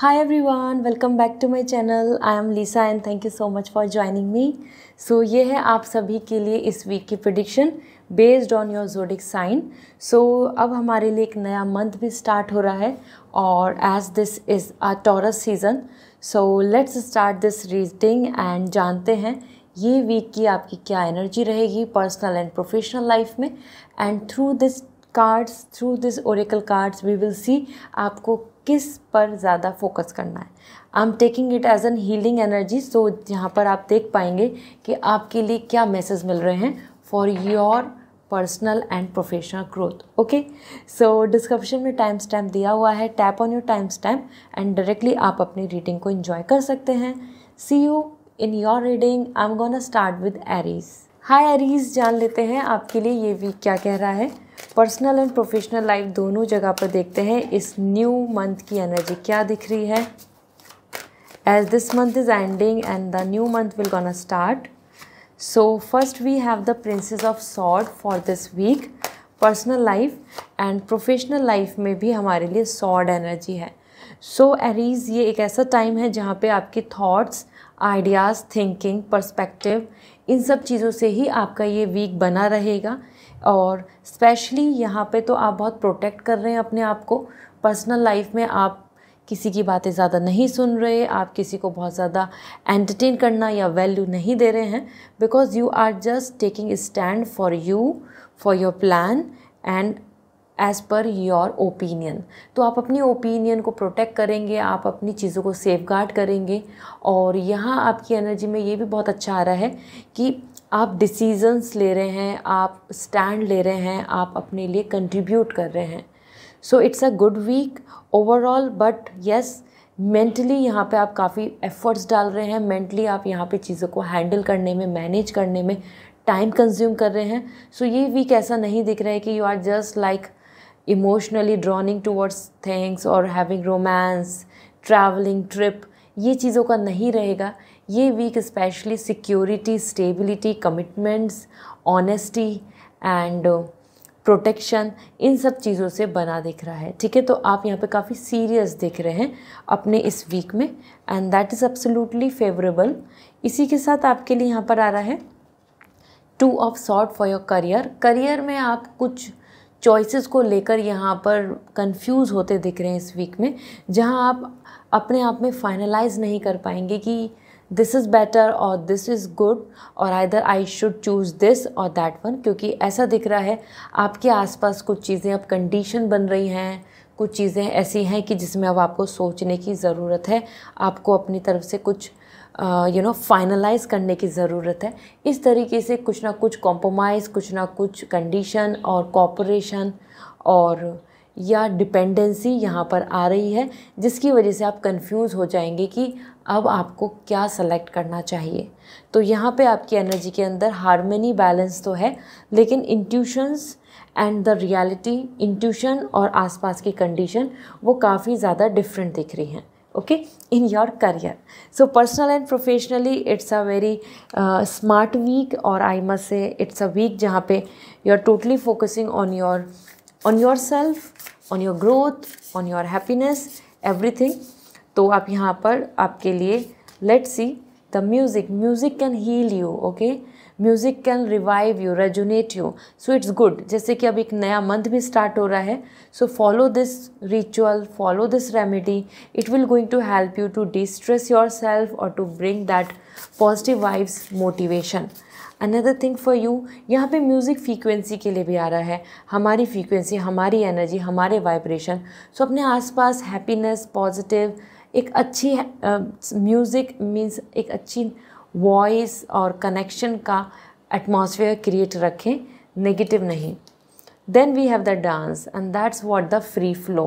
Hi everyone, welcome back to my channel. I am Lisa and thank you so much for joining me. So ये है आप सभी के लिए इस वीक की prediction based on your zodiac sign. So अब हमारे लिए एक नया मंथ भी स्टार्ट हो रहा है और as this is a Taurus season, so let's start this reading and जानते हैं ये वीक की आपकी क्या एनर्जी रहेगी पर्सनल एंड प्रोफेशनल लाइफ में. And through this oracle cards we will see आपको किस पर ज़्यादा फोकस करना है. I am taking it as an healing energy. So यहाँ पर आप देख पाएंगे कि आपके लिए क्या मैसेज मिल रहे हैं for your personal and professional growth. Okay, so description में टाइम स्टैम्प दिया हुआ है. Tap on your time stamp and directly आप अपनी रीडिंग को एंजॉय कर सकते हैं. See you in your reading. I am gonna start with Aries. Hi Aries, जान लेते हैं आपके लिए ये वीक क्या कह रहा है. पर्सनल एंड प्रोफेशनल लाइफ दोनों जगह पर देखते हैं इस न्यू मंथ की एनर्जी क्या दिख रही है. As this month is ending and the new month will gonna start. So first we have the princess of sword for this week. Personal life and professional life में भी हमारे लिए sword energy है. सो Aries, ये एक ऐसा time है जहाँ पे आपके थॉट्स, आइडियाज़, थिंकिंग, पर्सपेक्टिव, इन सब चीज़ों से ही आपका ये वीक बना रहेगा. और स्पेशली यहाँ पे तो आप बहुत प्रोटेक्ट कर रहे हैं अपने आप को. पर्सनल लाइफ में आप किसी की बातें ज़्यादा नहीं सुन रहे, आप किसी को बहुत ज़्यादा एंटरटेन करना या वैल्यू नहीं दे रहे हैं, because you are just taking stand for you, for your plan and as per your opinion. तो आप अपनी ओपिनियन को प्रोटेक्ट करेंगे, आप अपनी चीज़ों को सेफगार्ड करेंगे. और यहाँ आपकी एनर्जी में ये भी बहुत अच्छा आ रहा है कि आप डिसीजंस ले रहे हैं, आप स्टैंड ले रहे हैं, आप अपने लिए कंट्रीब्यूट कर रहे हैं. So it's a good week overall. But yes, mentally यहाँ पे आप काफ़ी एफर्ट्स डाल रहे हैं. मेंटली आप यहाँ पे चीज़ों को हैंडल करने में, मैनेज करने में टाइम कंज्यूम कर रहे हैं. सो ये वीक ऐसा नहीं दिख रहा है कि you are just like emotionally drowning towards things और हैविंग रोमांस, ट्रैवलिंग, ट्रिप, ये चीज़ों का नहीं रहेगा. ये week specially security, stability, commitments, honesty and protection, इन सब चीज़ों से बना दिख रहा है. ठीक है, तो आप यहाँ पे काफ़ी सीरियस दिख रहे हैं अपने इस वीक में and that is absolutely favourable. इसी के साथ आपके लिए यहाँ पर आ रहा है 2 of sword for your career. Career में आप कुछ चॉइसेस को लेकर यहाँ पर कंफ्यूज होते दिख रहे हैं इस वीक में, जहाँ आप अपने आप में फाइनलाइज नहीं कर पाएंगे कि दिस इज़ बेटर और दिस इज़ गुड और either I should choose this और दैट वन. क्योंकि ऐसा दिख रहा है आपके आसपास कुछ चीज़ें अब कंडीशन बन रही हैं, कुछ चीज़ें ऐसी हैं कि जिसमें अब आपको सोचने की ज़रूरत है, आपको अपनी तरफ से कुछ फाइनलाइज करने की ज़रूरत है. इस तरीके से कुछ ना कुछ कॉम्प्रोमाइज़, कुछ ना कुछ कंडीशन और कॉपरेशन और या डिपेंडेंसी यहाँ पर आ रही है, जिसकी वजह से आप कंफ्यूज हो जाएंगे कि अब आपको क्या सेलेक्ट करना चाहिए. तो यहाँ पे आपकी एनर्जी के अंदर हार्मनी, बैलेंस तो है, लेकिन intuitions and the reality, intuition और आसपास की कंडीशन वो काफ़ी ज़्यादा डिफरेंट दिख रही हैं. okay, in your career. So personal and professionally it's a very smart week, or I must say it's a week जहाँ पे you are totally focusing on yourself, on your growth, on your happiness, everything. तो आप यहाँ पर आपके लिए let's see the music can heal you. okay, music can revive you, resonate you. So it's good. जैसे कि अब एक नया मंथ भी स्टार्ट हो रहा है, so follow this ritual, follow this remedy. It will going to help you to distress your self और to bring that positive vibes, motivation. Another thing for you, यहाँ पे म्यूज़िक फ्रीक्वेंसी के लिए भी आ रहा है. हमारी फ्रीक्वेंसी, हमारी एनर्जी, हमारे वाइब्रेशन. सो अपने आसपास हैप्पीनेस, पॉजिटिव, एक अच्छी म्यूज़िक मीन्स एक अच्छी वॉइस और कनेक्शन का एटमॉस्फेयर क्रिएट रखें, नेगेटिव नहीं. Then we have the dance and that's what the free flow.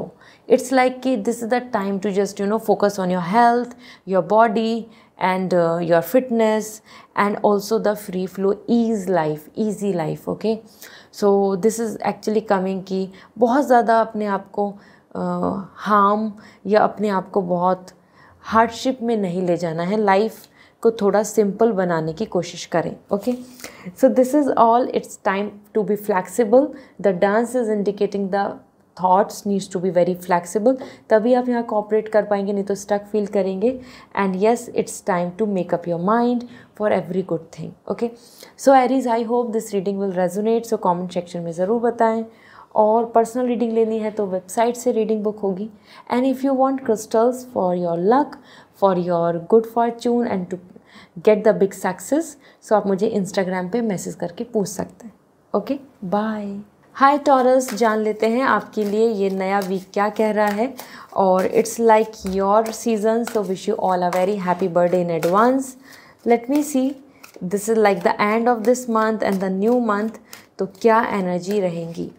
It's like कि this is the time to just focus on your health, your body and your fitness and also the free flow, ease life, easy life. Okay, so this is actually coming कि बहुत ज़्यादा अपने आप को harm या अपने आप को बहुत हार्डशिप में नहीं ले जाना है. लाइफ को थोड़ा सिंपल बनाने की कोशिश करें. Okay, so this is all. It's time to be flexible. The dance is indicating the thoughts needs to be very flexible, तभी आप यहाँ कॉपरेट कर पाएंगे, नहीं तो स्टक फील करेंगे. And yes, it's time to make up your mind for every good thing. Okay, so Aries, I hope this reading will resonate. So comment section में ज़रूर बताएं. और पर्सनल रीडिंग लेनी है तो वेबसाइट से रीडिंग बुक होगी. And if you want crystals for your luck, for your good fortune and to get the big success, so आप मुझे इंस्टाग्राम पे मैसेज करके पूछ सकते हैं. Okay, bye. हाय टॉरस, जान लेते हैं आपके लिए ये नया वीक क्या कह रहा है. और it's like your season, so wish you all a very happy birthday in advance. Let me see, this is like the end of this month and the new month. तो क्या एनर्जी रहेंगी.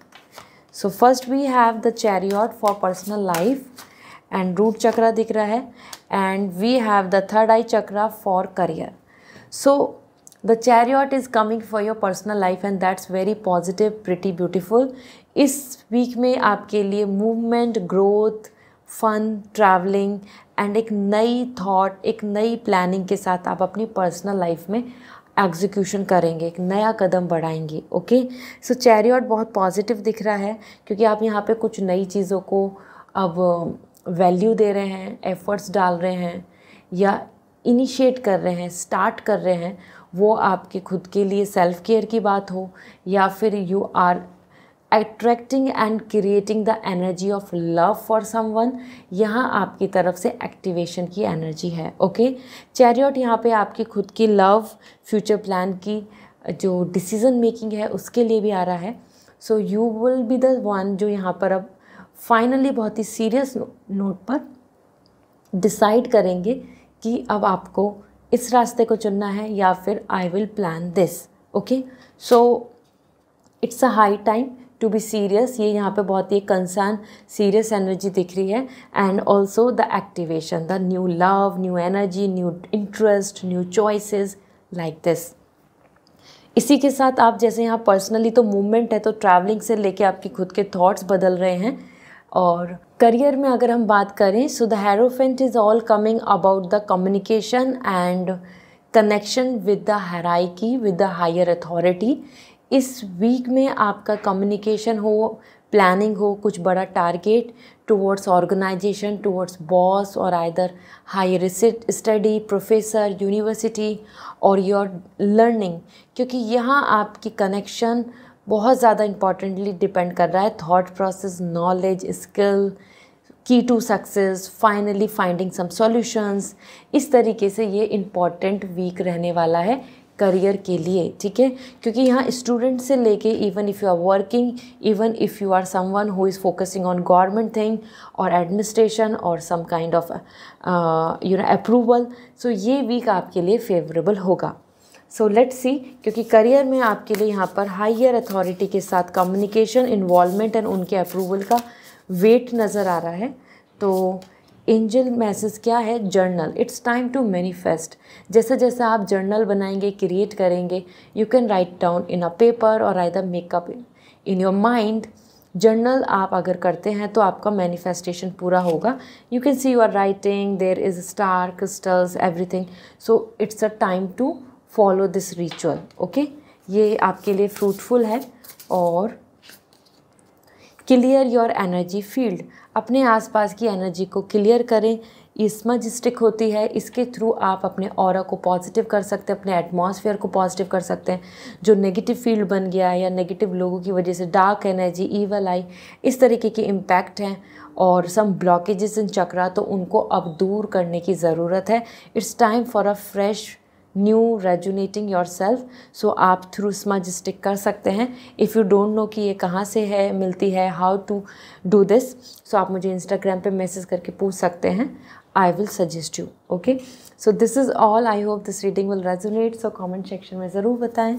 So first we have the chariot for personal life and root chakra दिख रहा है. And we have the third eye chakra for career. So the chariot is coming for your personal life and that's very positive, pretty beautiful. इस week में आपके लिए movement, growth, fun, travelling and एक नई thought, एक नई प्लानिंग के साथ आप अपनी पर्सनल लाइफ में एग्जीक्यूशन करेंगे, एक नया कदम बढ़ाएंगे. ओके, सो चैरियट बहुत पॉजिटिव दिख रहा है क्योंकि आप यहाँ पे कुछ नई चीज़ों को अब वैल्यू दे रहे हैं, एफर्ट्स डाल रहे हैं या इनिशिएट कर रहे हैं, स्टार्ट कर रहे हैं. वो आपके खुद के लिए सेल्फ केयर की बात हो या फिर you are attracting and creating the energy of love for someone, यहाँ आपकी तरफ से एक्टिवेशन की एनर्जी है. ओके, चैरियट यहाँ पे आपकी खुद की लव, फ्यूचर प्लान की जो डिसीजन मेकिंग है उसके लिए भी आ रहा है. So you will be the one जो यहाँ पर अब फाइनली बहुत ही सीरियस नोट पर डिसाइड करेंगे कि अब आपको इस रास्ते को चुनना है या फिर I will plan this. Okay, so it's a high time to be serious. ये यहाँ पे बहुत ही कंसर्न, सीरियस एनर्जी दिख रही है. And also the activation, the new love, new energy, new interest, new choices like this. इसी के साथ आप जैसे यहाँ पर्सनली तो मूवमेंट है, तो ट्रैवलिंग से लेके आपकी खुद के थॉट्स बदल रहे हैं. और करियर में अगर हम बात करें, so the hierophant is all coming about the communication and connection with the hierarchy, with the higher authority. इस वीक में आपका कम्युनिकेशन हो, प्लानिंग हो, कुछ बड़ा target towards organisation, towards boss और either higher study, professor, university और your learning, क्योंकि यहाँ आपकी कनेक्शन बहुत ज़्यादा इंपॉर्टेंटली डिपेंड कर रहा है. Thought process, knowledge, skill, key to success, finally finding some solutions. इस तरीके से ये इम्पॉर्टेंट वीक रहने वाला है करियर के लिए. ठीक है, क्योंकि यहाँ स्टूडेंट से लेके even if you are working, even if you are someone who is focusing on government thing और एडमिनिस्ट्रेशन और some kind of approval, so ये वीक आपके लिए फेवरेबल होगा. सो लेट्स सी, क्योंकि करियर में आपके लिए यहाँ पर हायर अथॉरिटी के साथ कम्युनिकेशन, इन्वॉल्वमेंट एंड उनके अप्रूवल का वेट नज़र आ रहा है. तो एंजल मैसेज क्या है, journal. It's time to manifest. जैसे जैसे आप जर्नल बनाएंगे, क्रिएट करेंगे, you can write down in a paper और either make up in your mind. Journal आप अगर करते हैं तो आपका मैनिफेस्टेशन पूरा होगा. You can see you are writing, there is star, crystals, everything. So it's a time to follow this ritual. Okay, ये आपके लिए फ्रूटफुल है. और क्लियर योर एनर्जी फील्ड. अपने आसपास की एनर्जी को क्लियर करें. ये स्मज स्टिक होती है, इसके थ्रू आप अपने ऑरा को पॉजिटिव कर सकते हैं, अपने एटमॉस्फेयर को पॉजिटिव कर सकते हैं. जो नेगेटिव फील्ड बन गया है या नेगेटिव लोगों की वजह से डार्क एनर्जी, ईवल आई, इस तरीके के इम्पैक्ट हैं और सम ब्लॉकेजेस इन चक्रा, तो उनको अब दूर करने की ज़रूरत है. It's time for a fresh new rejuvenating your self. So आप थ्रू स्मज स्टिक कर सकते हैं. इफ़ यू डोंट नो कि ये कहाँ से है, मिलती है, how to do this, so आप मुझे इंस्टाग्राम पे मैसेज करके पूछ सकते हैं. I will suggest you. Okay, so this is all. I hope this reading will resonate. So comment section में ज़रूर बताएं.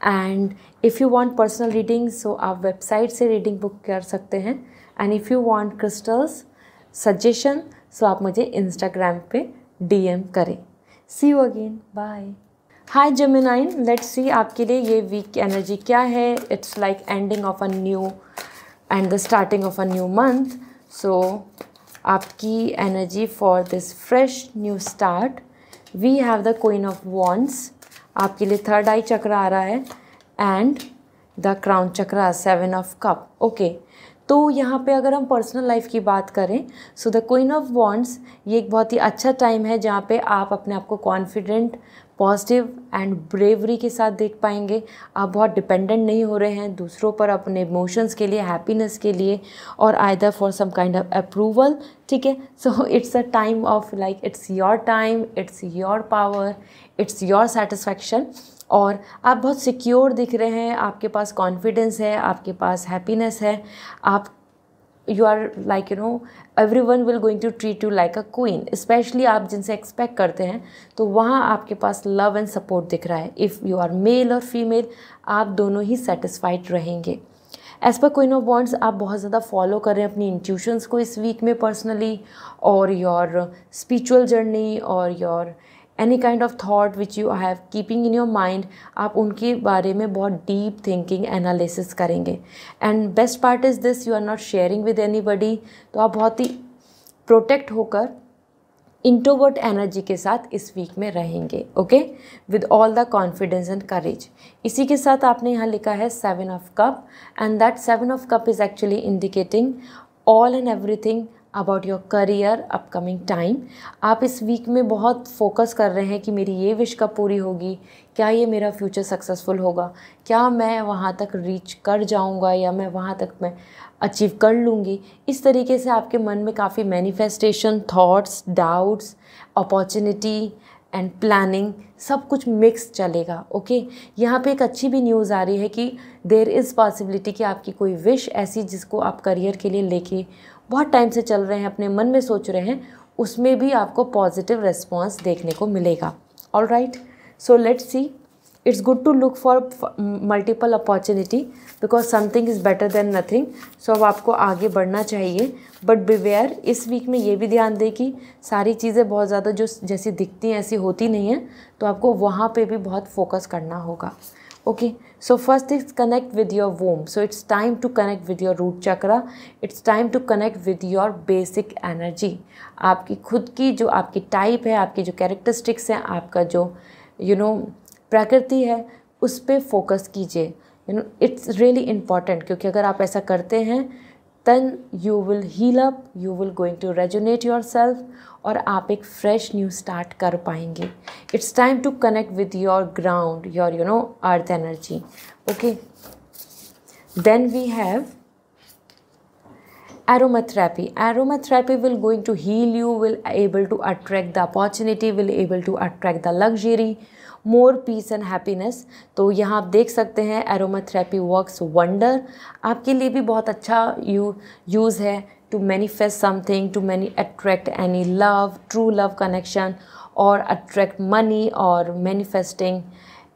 And if you want personal reading, so आप वेबसाइट से रीडिंग बुक कर सकते हैं. And if you want crystals suggestion, so आप मुझे इंस्टाग्राम पे DM करें. See you again. Bye. Hi Gemini, let's see आपके लिए ये वीक एनर्जी क्या है. It's like ending of a new and the starting of a new month. So आपकी energy for this fresh new start, we have the Queen of Wands. आपके लिए third आई चक्र आ रहा है and the crown चक्र, 7 of Cup. Okay, तो यहाँ पे अगर हम पर्सनल लाइफ की बात करें, so the queen of wands ये एक बहुत ही अच्छा टाइम है जहाँ पे आप अपने आप को कॉन्फिडेंट, पॉजिटिव एंड ब्रेवरी के साथ देख पाएंगे। आप बहुत डिपेंडेंट नहीं हो रहे हैं दूसरों पर अपने इमोशंस के लिए, हैप्पीनेस के लिए, और either for some kind of approval. ठीक है, so it's a time of like it's your time, it's your power, it's your satisfaction. और आप बहुत सिक्योर दिख रहे हैं, आपके पास कॉन्फिडेंस है, आपके पास हैप्पीनेस है, आप you are like everyone will going to treat you like a queen, specially आप जिनसे एक्सपेक्ट करते हैं, तो वहाँ आपके पास लव एंड सपोर्ट दिख रहा है। इफ़ यू आर मेल और फीमेल, आप दोनों ही सेटिस्फाइड रहेंगे। As per queen of wands आप बहुत ज़्यादा फॉलो कर रहे हैं अपनी इंट्यूशंस को इस वीक में पर्सनली, और योर स्पिरिचुअल जर्नी और your any kind of thought which you have keeping in your mind, आप उनके बारे में बहुत डीप थिंकिंग एनालिसिस करेंगे। And best part is this, you are not sharing with anybody, तो आप बहुत ही प्रोटेक्ट होकर इंट्रोवर्ट एनर्जी के साथ इस वीक में रहेंगे। Okay, with all the confidence and courage. इसी के साथ आपने यहाँ लिखा है 7 of cup, and that 7 of cup is actually indicating all and everything about your career upcoming time. आप इस वीक में बहुत फोकस कर रहे हैं कि मेरी ये विश कब पूरी होगी, क्या ये मेरा फ्यूचर सक्सेसफुल होगा, क्या मैं वहाँ तक रीच कर जाऊँगा, या मैं वहाँ तक मैं अचीव कर लूँगी। इस तरीके से आपके मन में काफ़ी manifestation, thoughts, doubts, opportunity and planning सब कुछ मिक्स चलेगा। ओके, यहाँ पे एक अच्छी भी न्यूज़ आ रही है कि देयर इज़ पॉसिबिलिटी कि आपकी कोई विश ऐसी जिसको आप करियर के लिए लेके बहुत टाइम से चल रहे हैं, अपने मन में सोच रहे हैं, उसमें भी आपको पॉजिटिव रिस्पॉन्स देखने को मिलेगा। All right, so let's see, it's good to look for multiple opportunity because something is better than nothing. So अब आपको आगे बढ़ना चाहिए, बट बिवेयर, इस वीक में ये भी ध्यान दें कि सारी चीज़ें बहुत ज़्यादा जो जैसी दिखती हैं ऐसी होती नहीं हैं, तो आपको वहाँ पे भी बहुत फोकस करना होगा। Okay, so first is connect with your womb. So it's time to connect with your root chakra. It's time to connect with your basic energy. आपकी खुद की जो आपकी टाइप है, आपकी जो कैरेक्टरिस्टिक्स हैं, आपका जो प्रकृति है, उस पर फोकस कीजिए। इट्स रियली इम्पॉर्टेंट, क्योंकि अगर आप ऐसा करते हैं then you will heal up, you will going to rejuvenate yourself, और आप एक फ्रेश न्यू स्टार्ट कर पाएंगे। It's time to connect with your ground, your earth energy. Okay, then we have aromatherapy. Aromatherapy will going to heal you, will able to attract the opportunity, will able to attract the luxury, more peace and happiness. तो यहाँ आप देख सकते हैं aromatherapy works wonder, आपके लिए भी बहुत अच्छा यूज़ है to manifest something, to attract any love, true love connection, or attract money or manifesting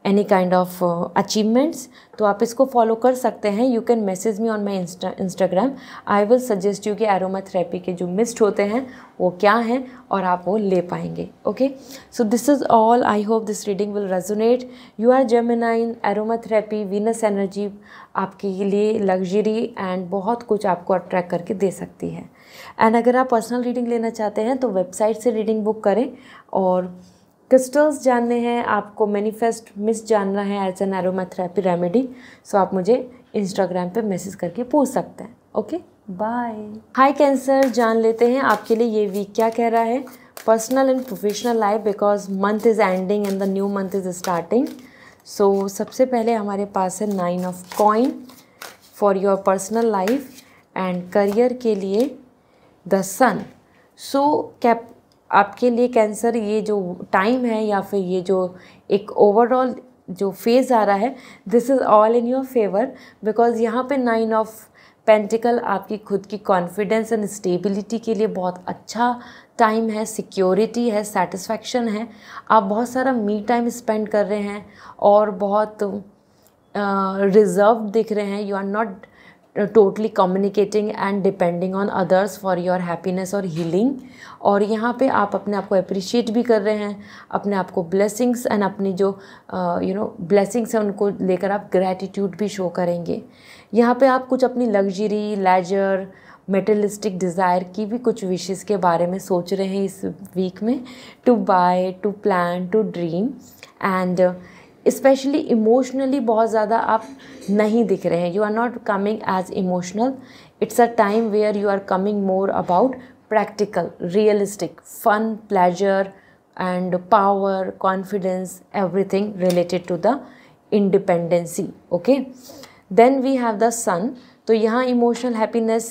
any kind of achievements. तो आप इसको फॉलो कर सकते हैं। You can message me on my Instagram, I will suggest you कि aromatherapy के जो mist होते हैं वो क्या हैं और आप वो ले पाएंगे। Okay, so this is all, I hope this reading will resonate. You are feminine, aromatherapy, Venus energy आपके लिए लग्जरी एंड बहुत कुछ आपको अट्रैक्ट करके दे सकती है। एंड अगर आप पर्सनल रीडिंग लेना चाहते हैं तो वेबसाइट से रीडिंग बुक करें, और क्रिस्टल्स जानने हैं आपको, मैनिफेस्ट मिस जानना है एज एन एरोमाथेरेपी रेमेडी, सो आप मुझे इंस्टाग्राम पे मैसेज करके पूछ सकते हैं। Okay, bye. हाय कैंसर, जान लेते हैं आपके लिए ये वीक क्या कह रहा है, personal and professional life, because month is ending and the new month is starting. So सबसे पहले हमारे पास है 9 of coin for your personal life, and career के लिए द सन। सो क्या आपके लिए कैंसर ये जो टाइम है या फिर ये जो एक ओवरऑल जो फेज़ आ रहा है, this is all in your favour, because यहाँ पे 9 ऑफ पेंटिकल आपकी खुद की कॉन्फिडेंस एंड स्टेबिलिटी के लिए बहुत अच्छा टाइम है, सिक्योरिटी है, सेटिस्फैक्शन है। आप बहुत सारा मी टाइम स्पेंड कर रहे हैं और बहुत रिजर्व दिख रहे हैं। You are not totally communicating and depending on others for your happiness और हीलिंग। और यहाँ पे आप अपने आप को अप्रिशिएट भी कर रहे हैं, अपने आप को ब्लेसिंग्स एंड अपनी जो ब्लेसिंग्स हैं उनको लेकर आप ग्रैटिट्यूड भी शो करेंगे। यहाँ पे आप कुछ अपनी लग्जरी, लेजर, मेटेरियलिस्टिक डिज़ायर की भी कुछ विशेस के बारे में सोच रहे हैं इस वीक में, to buy, to plan, to dream. And specially emotionally बहुत ज़्यादा आप नहीं दिख रहे हैं, you are not coming as emotional. It's a time where you are coming more about practical, realistic, fun, pleasure and power, confidence, everything related to the independency. Okay, then we have the sun. तो यहाँ emotional happiness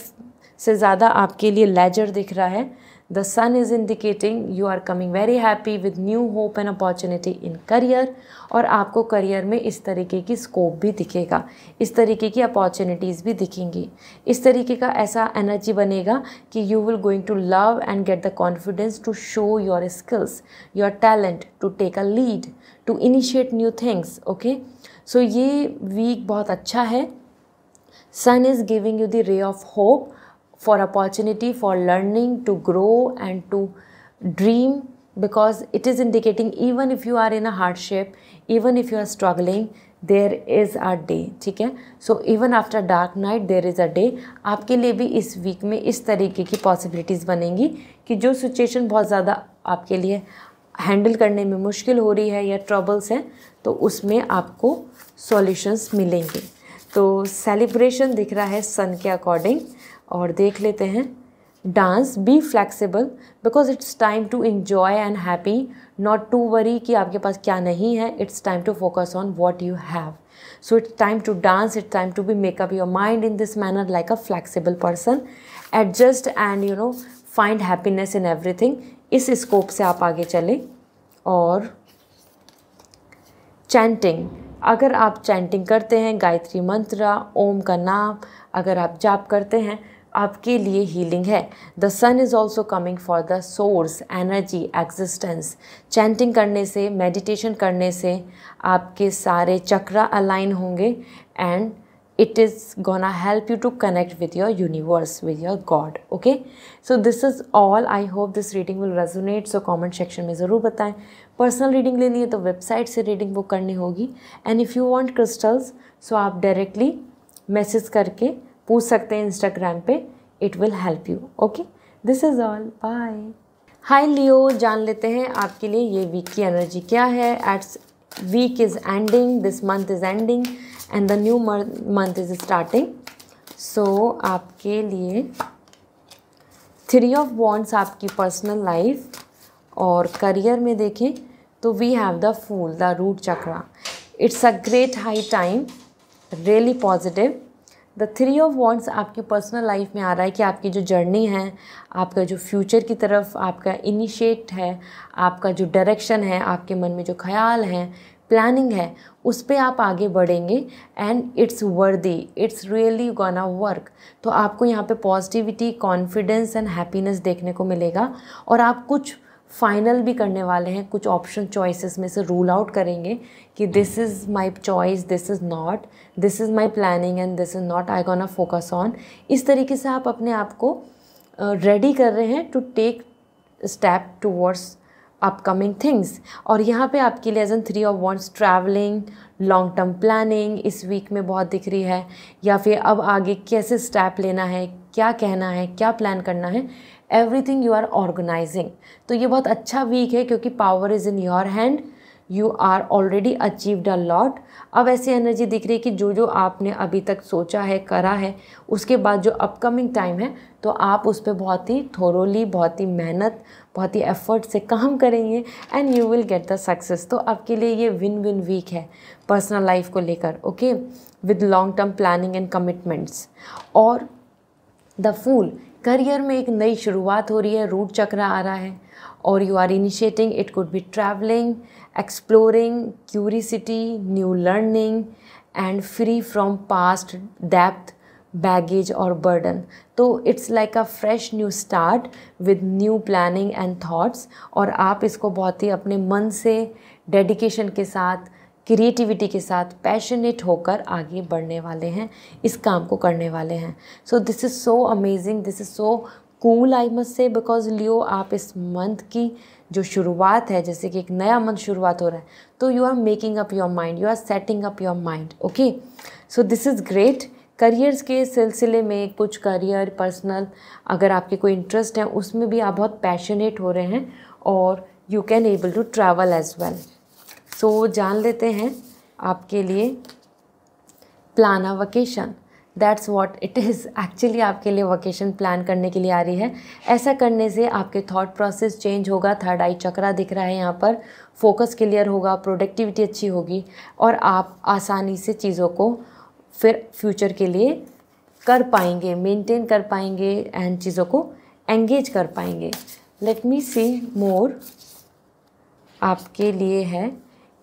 से ज़्यादा आपके लिए leisure दिख रहा है. The sun is indicating you are coming very happy with new hope and opportunity in career. और आपको करियर में इस तरीके की स्कोप भी दिखेगा, इस तरीके की अपॉर्चुनिटीज़ भी दिखेंगी, इस तरीके का ऐसा एनर्जी बनेगा कि you will going to love and get the confidence to show your skills, your talent, to take a lead, to initiate new things. Okay, so ये वीक बहुत अच्छा है. Sun is giving you the ray of hope for opportunity, for learning, to grow and to dream, because it is indicating even if you are in a hardship, even if you are struggling, there is a day. ठीक है, so even after dark night there is a day. आपके लिए भी इस week में इस तरीके की पॉसिबिलिटीज़ बनेंगी कि जो सिचुएशन बहुत ज़्यादा आपके लिए हैंडल करने में मुश्किल हो रही है या ट्रबल्स हैं, तो उसमें आपको सॉल्यूशंस मिलेंगे. तो सेलिब्रेशन दिख रहा है सन के अकॉर्डिंग. और देख लेते हैं dance. Be flexible because it's time to enjoy and happy, not to worry कि आपके पास क्या नहीं है. It's time to focus on what you have. So it's time to dance, it's time to be make up your mind in this manner like a flexible person. Adjust and you know find happiness in everything. इस scope से आप आगे चलें. और chanting, अगर आप chanting करते हैं, गायत्री मंत्र, ओम का नाम अगर आप जाप करते हैं, आपके लिए हीलिंग है. The sun is also coming for the source, energy, existence. Chanting करने से, मेडिटेशन करने से आपके सारे चक्रा अलाइन होंगे एंड it is gonna help you to connect with your universe, with your God. Okay, so this is all. I hope this reading will resonate. So comment section में ज़रूर बताएं. पर्सनल रीडिंग लेनी है तो वेबसाइट से reading book करनी होगी. And if you want crystals, so आप डायरेक्टली मैसेज करके पूछ सकते हैं इंस्टाग्राम पे. It will help you. Okay, this is all. Bye. Hi Leo, जान लेते हैं आपके लिए ये वीक की एनर्जी क्या है. At week is ending, this month is ending and the new month is starting. So आपके लिए 3 of Wands आपकी पर्सनल लाइफ. और करियर में देखें तो we have the fool, the root chakra. It's a great high time, really positive. The 3 of Wands आपकी personal life में आ रहा है कि आपकी जो जर्नी है, आपका जो फ्यूचर की तरफ आपका इनिशिएट है, आपका जो डायरेक्शन है, आपके मन में जो ख्याल हैं, प्लानिंग है, उस पे आप आगे बढ़ेंगे. एंड इट्स वर्दी, इट्स रियली गोना वर्क. तो आपको यहाँ पे पॉजिटिविटी, कॉन्फिडेंस एंड हैप्पीनेस देखने को मिलेगा. और आप कुछ फाइनल भी करने वाले हैं, कुछ ऑप्शन चॉइसेस में से रूल आउट करेंगे कि this is my choice, this is not, this is my planning and this is not I gonna focus on. इस तरीके से आप अपने आप को रेडी कर रहे हैं to take step towards upcoming things. और यहाँ पे आपके लिए as an 3 of Wands travelling, long term planning इस वीक में बहुत दिख रही है. या फिर अब आगे कैसे स्टेप लेना है, क्या कहना है, क्या प्लान करना है, एवरीथिंग यू आर ऑर्गेनाइजिंग. तो ये बहुत अच्छा वीक है क्योंकि power is in your hand. You are already achieved a lot. अब ऐसी एनर्जी दिख रही है कि जो जो आपने अभी तक सोचा है, करा है, उसके बाद जो अपकमिंग टाइम है तो आप उस पर बहुत ही थोरोली, बहुत ही मेहनत, बहुत ही एफर्ट से काम करेंगे and you will get the success. तो आपके लिए ये विन विन वीक है पर्सनल लाइफ को लेकर. Okay, with long term planning and commitments. और द फूल, करियर में एक नई शुरुआत हो रही है, रूट चक्र आ रहा है और you are initiating. It could be travelling, exploring, curiosity, new learning and free from past depth, baggage और बर्डन. तो it's like a fresh new start with new planning and thoughts. और आप इसको बहुत ही अपने मन से, डेडिकेशन के साथ, क्रिएटिविटी के साथ, पैशनेट होकर आगे बढ़ने वाले हैं, इस काम को करने वाले हैं. So this is so amazing, this is so cool I must say. Because Leo, आप इस मंथ की जो शुरुआत है, जैसे कि एक नया मंथ शुरुआत हो रहा है, तो you are making up your mind, you are setting up your mind. Okay, so this is great. Careers के सिलसिले में कुछ करियर, पर्सनल, अगर आपके कोई इंटरेस्ट है उसमें भी आप बहुत पैशनेट हो रहे हैं और you can able to travel as well. So जान लेते हैं आपके लिए plan a vacation. That's what it is. Actually आपके लिए वकेशन प्लान करने के लिए आ रही है। ऐसा करने से आपके थॉट प्रोसेस चेंज होगा। थर्ड आई चक्रा दिख रहा है यहाँ पर। फोकस क्लियर होगा, प्रोडक्टिविटी अच्छी होगी और आप आसानी से चीज़ों को फिर फ्यूचर के लिए कर पाएंगे, मेंटेन कर पाएंगे एंड चीज़ों को एंगेज कर पाएंगे। लेट मी सी मोर। आपके लिए है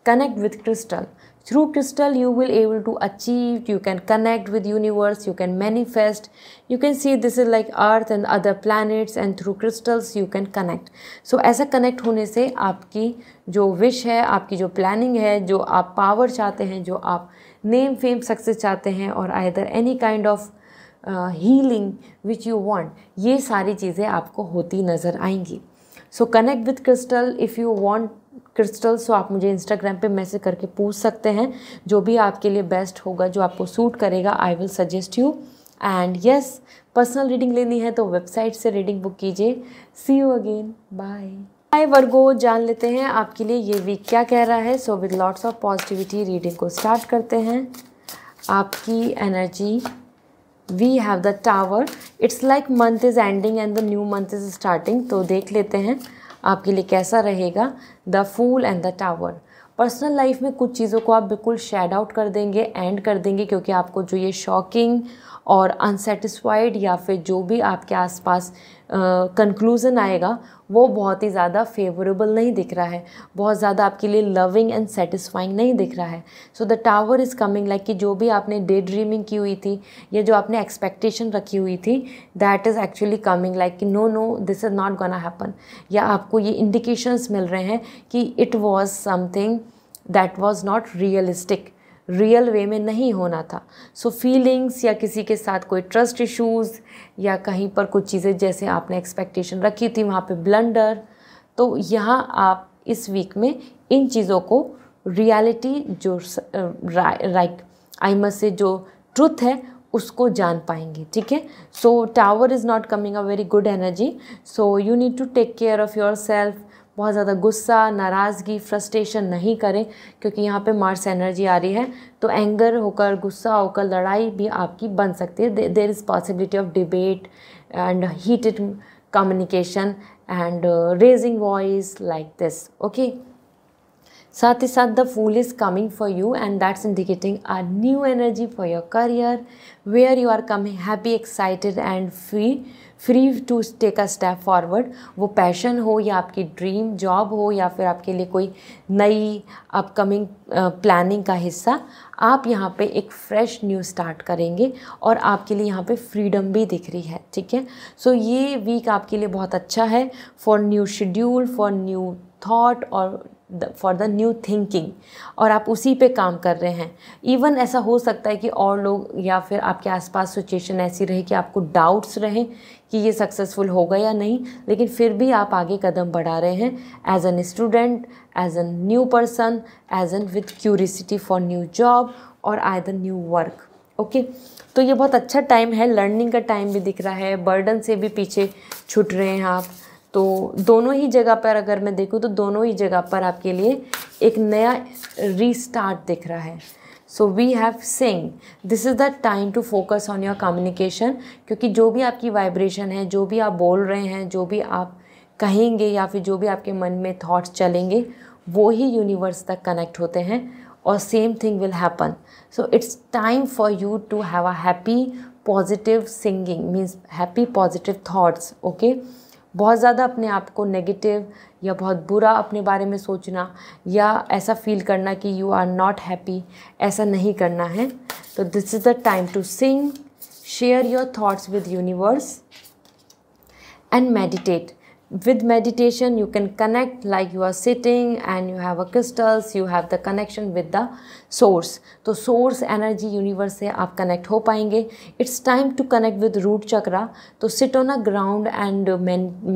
connect with crystal. Through crystal you will able to achieve, you can connect with universe, you can manifest, you can see this is like earth and other planets and through crystals you can connect. So ऐसा connect होने से आपकी जो wish है, आपकी जो planning है, जो आप power चाहते हैं, जो आप name fame success चाहते हैं और either any kind of healing which you want, ये सारी चीज़ें आपको होती नज़र आएंगी। So connect with crystal if you want crystal. So आप मुझे इंस्टाग्राम पे मैसेज करके पूछ सकते हैं जो भी आपके लिए बेस्ट होगा, जो आपको सूट करेगा, आई will suggest you. And yes, personal reading लेनी है तो वेबसाइट से रीडिंग बुक कीजिए। सी यू अगेन, बाय। हाय वर्गो, जान लेते हैं आपके लिए ये वीक क्या कह रहा है। So with lots of positivity reading को स्टार्ट करते हैं। आपकी energy, we have the tower. It's like month is ending and the new month is starting. तो देख लेते हैं आपके लिए कैसा रहेगा। The fool and the tower. Personal life में कुछ चीज़ों को आप बिल्कुल शेड आउट कर देंगे, एंड कर देंगे, क्योंकि आपको जो ये शॉकिंग और अनसेटिस्फाइड या फिर जो भी आपके आसपास कंक्लूज़न आएगा वो बहुत ही ज़्यादा फेवरेबल नहीं दिख रहा है, बहुत ज़्यादा आपके लिए लविंग एंड सेटिस्फाइंग नहीं दिख रहा है। So the tower is coming like कि जो भी आपने डे ड्रीमिंग की हुई थी या जो आपने एक्सपेक्टेशन रखी हुई थी, that is actually coming like कि no this is not gonna happen. या आपको ये इंडिकेशंस मिल रहे हैं कि it was something that was not realistic, real way में नहीं होना था। सो फीलिंग्स या किसी के साथ कोई ट्रस्ट इश्यूज़ या कहीं पर कुछ चीज़ें जैसे आपने एक्सपेक्टेशन रखी थी वहाँ पे ब्लंडर। तो यहाँ आप इस वीक में इन चीज़ों को रियलिटी जो राइट आई मस्ट से जो ट्रुथ है उसको जान पाएंगे। ठीक है। So tower is not coming a very good energy. So you need to take care of yourself. बहुत ज़्यादा गुस्सा, नाराज़गी, फ्रस्ट्रेशन नहीं करें, क्योंकि यहाँ पे मार्स एनर्जी आ रही है। तो एंगर होकर, गुस्सा होकर लड़ाई भी आपकी बन सकती है। There is possibility of debate and heated communication and raising voice like this. Okay. साथ ही साथ the fool is coming for you and that's indicating a new energy for your career where you are coming happy, excited and free to take a step forward. वो passion हो या आपकी dream job हो या फिर आपके लिए कोई नई अपकमिंग प्लानिंग का हिस्सा, आप यहाँ पे एक फ्रेश न्यू स्टार्ट करेंगे और आपके लिए यहाँ पे फ्रीडम भी दिख रही है। ठीक है। सो ये वीक आपके लिए बहुत अच्छा है for new schedule, for new thought और फॉर द न्यू थिंकिंग, और आप उसी पे काम कर रहे हैं। इवन ऐसा हो सकता है कि और लोग या फिर आपके आसपास सिचुएशन ऐसी रहे कि आपको डाउट्स रहें कि ये सक्सेसफुल होगा या नहीं, लेकिन फिर भी आप आगे कदम बढ़ा रहे हैं as an student, as an new person, as an with curiosity for new job और आइदर न्यू वर्क। ओके। तो ये बहुत अच्छा टाइम है, लर्निंग का टाइम भी दिख रहा है, बर्डन से भी पीछे छूट रहे हैं आप। तो दोनों ही जगह पर अगर मैं देखूँ तो दोनों ही जगह पर आपके लिए एक नया रीस्टार्ट दिख रहा है। So we have sing, this is the time to focus on your communication, क्योंकि जो भी आपकी वाइब्रेशन है, जो भी आप बोल रहे हैं, जो भी आप कहेंगे या फिर जो भी आपके मन में थॉट्स चलेंगे, वो ही यूनिवर्स तक कनेक्ट होते हैं और same thing will happen. So it's time for you to have a happy positive singing, means happy positive thoughts. Okay. बहुत ज़्यादा अपने आप को नेगेटिव या बहुत बुरा अपने बारे में सोचना या ऐसा फील करना कि यू आर नॉट हैप्पी, ऐसा नहीं करना है। तो this is the time to sing, share your thoughts with universe and meditate. With meditation you can connect like you are sitting and you have a crystals, you have the connection with the source. तो source energy universe से आप connect हो पाएंगे। It's time to connect with root chakra. तो sit on a ground and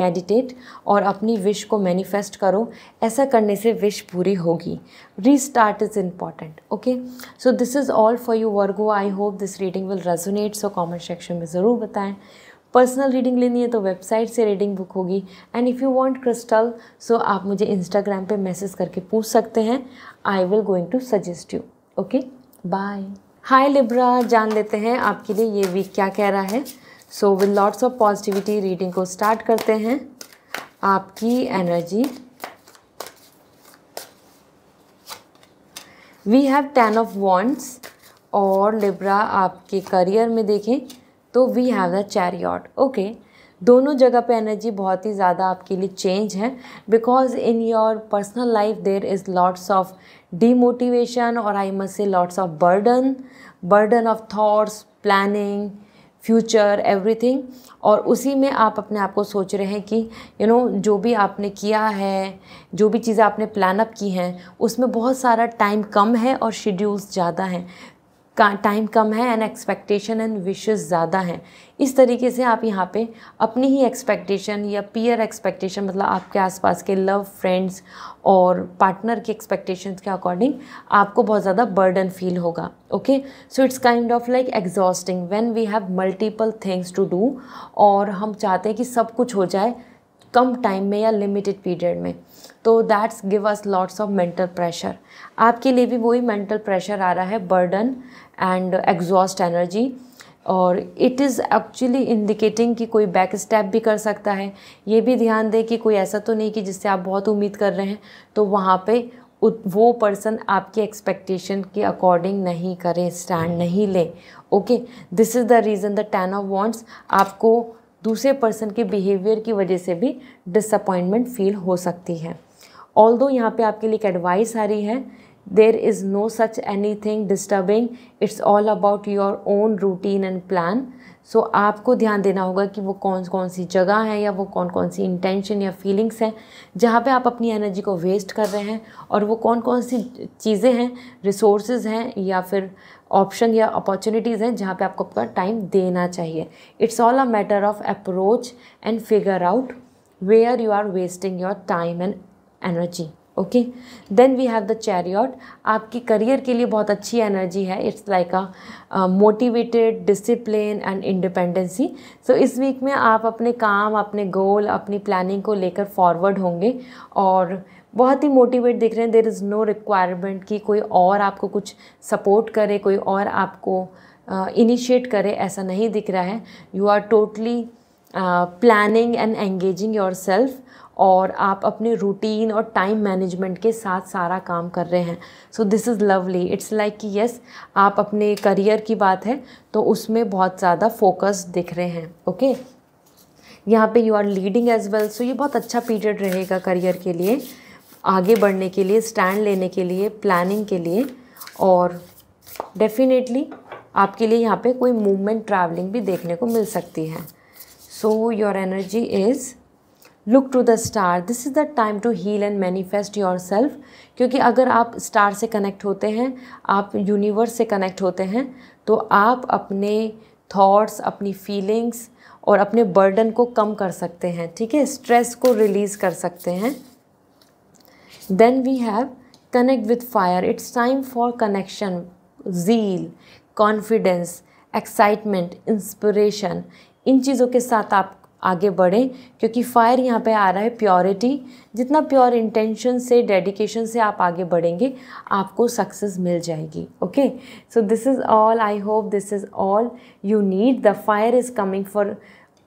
meditate और अपनी wish को manifest करो। ऐसा करने से wish पूरी होगी। Restart is important. Okay. So this is all for you Virgo. I hope this reading will resonate. So comment section में ज़रूर बताएं। पर्सनल रीडिंग लेनी है तो वेबसाइट से रीडिंग बुक होगी। And if you want crystal so आप मुझे इंस्टाग्राम पे मैसेज करके पूछ सकते हैं, I will going to suggest you. Okay, bye. Hi Libra, जान लेते हैं आपके लिए ये वीक क्या कह रहा है। So with lots of positivity reading को स्टार्ट करते हैं। आपकी energy, we have 10 of wands. और लिब्रा आपके करियर में देखें तो we have the chariot. Okay, दोनों जगह पे एनर्जी बहुत ही ज़्यादा आपके लिए चेंज है, because in your personal life there is lots of demotivation और I must say lots of burden of thoughts, planning, future, everything. और उसी में आप अपने आप को सोच रहे हैं कि जो भी आपने किया है, जो भी चीज़ें आपने प्लान अप की हैं, उसमें बहुत सारा टाइम कम है और शेड्यूल्स ज़्यादा हैं। टाइम कम है एंड एक्सपेक्टेशन एंड विशेस ज़्यादा हैं। इस तरीके से आप यहाँ पे अपनी ही एक्सपेक्टेशन या पीयर एक्सपेक्टेशन, मतलब आपके आसपास के लव, फ्रेंड्स और पार्टनर की एक्सपेक्टेशंस के अकॉर्डिंग आपको बहुत ज़्यादा बर्डन फील होगा। Okay, so it's kind of like exhausting when we have multiple things to do, और हम चाहते हैं कि सब कुछ हो जाए कम टाइम में या लिमिटेड पीरियड में, तो that's give us lots of mental pressure. आपके लिए भी वही मेंटल प्रेशर आ रहा है, बर्डन एंड एग्जॉस्ट एनर्जी, और इट इज़ एक्चुअली इंडिकेटिंग कि कोई बैक स्टेप भी कर सकता है। ये भी ध्यान दें कि कोई ऐसा तो नहीं कि जिससे आप बहुत उम्मीद कर रहे हैं तो वहाँ पे वो पर्सन आपकी एक्सपेक्टेशन के अकॉर्डिंग नहीं करे, स्टैंड नहीं ले। Okay, this is the reason the 10 of wands आपको दूसरे पर्सन के बिहेवियर की वजह से भी डिसअपॉइंटमेंट फील हो सकती है। ऑल्दो यहाँ पे आपके लिए एक एडवाइस आ रही है, there is no such anything disturbing, it's all about your own routine and plan. So आपको ध्यान देना होगा कि वो कौन कौन सी जगह है या वो कौन कौन सी इंटेंशन या फीलिंग्स हैं जहाँ पे आप अपनी एनर्जी को वेस्ट कर रहे हैं, और वो कौन कौन सी चीज़ें हैं, रिसोर्सेज हैं या फिर ऑप्शन या अपॉर्चुनिटीज़ हैं जहाँ पे आपको अपना टाइम देना चाहिए। It's all a matter of approach and figure out where you are wasting your time and energy. Okay, then we have the chariot. आपकी करियर के लिए बहुत अच्छी एनर्जी है। It's like a motivated, discipline and independency. So इस week में आप अपने काम, अपने गोल, अपनी प्लानिंग को लेकर फॉरवर्ड होंगे और बहुत ही मोटिवेट दिख रहे हैं। देयर इज़ नो रिक्वायरमेंट कि कोई और आपको कुछ सपोर्ट करे, कोई और आपको इनिशिएट करे, ऐसा नहीं दिख रहा है। You are totally planning and engaging your self, और आप अपने रूटीन और टाइम मैनेजमेंट के साथ सारा काम कर रहे हैं। So this is lovely. It's like कि यस, आप अपने करियर की बात है तो उसमें बहुत ज़्यादा फोकस दिख रहे हैं। ओके, यहाँ पे you are leading as well. So ये बहुत अच्छा पीरियड रहेगा करियर के लिए, आगे बढ़ने के लिए, स्टैंड लेने के लिए, प्लानिंग के लिए, और डेफिनेटली आपके लिए यहाँ पे कोई मूवमेंट, ट्रैवलिंग भी देखने को मिल सकती है। So your energy is look to the star, this is the time to heal and manifest your self. क्योंकि अगर आप स्टार से कनेक्ट होते हैं, आप यूनिवर्स से कनेक्ट होते हैं, तो आप अपने थॉट्स, अपनी फीलिंग्स और अपने बर्डन को कम कर सकते हैं। ठीक है, स्ट्रेस को रिलीज़ कर सकते हैं। Then we have connect with fire. It's time for connection, zeal, confidence, excitement, inspiration. इन चीज़ों के साथ आप आगे बढ़ें, क्योंकि फायर यहाँ पे आ रहा है प्योरिटी। जितना प्योर इंटेंशन से, डेडिकेशन से आप आगे बढ़ेंगे, आपको सक्सेस मिल जाएगी। Okay, so this is all. I hope this is all you need. The fire is coming for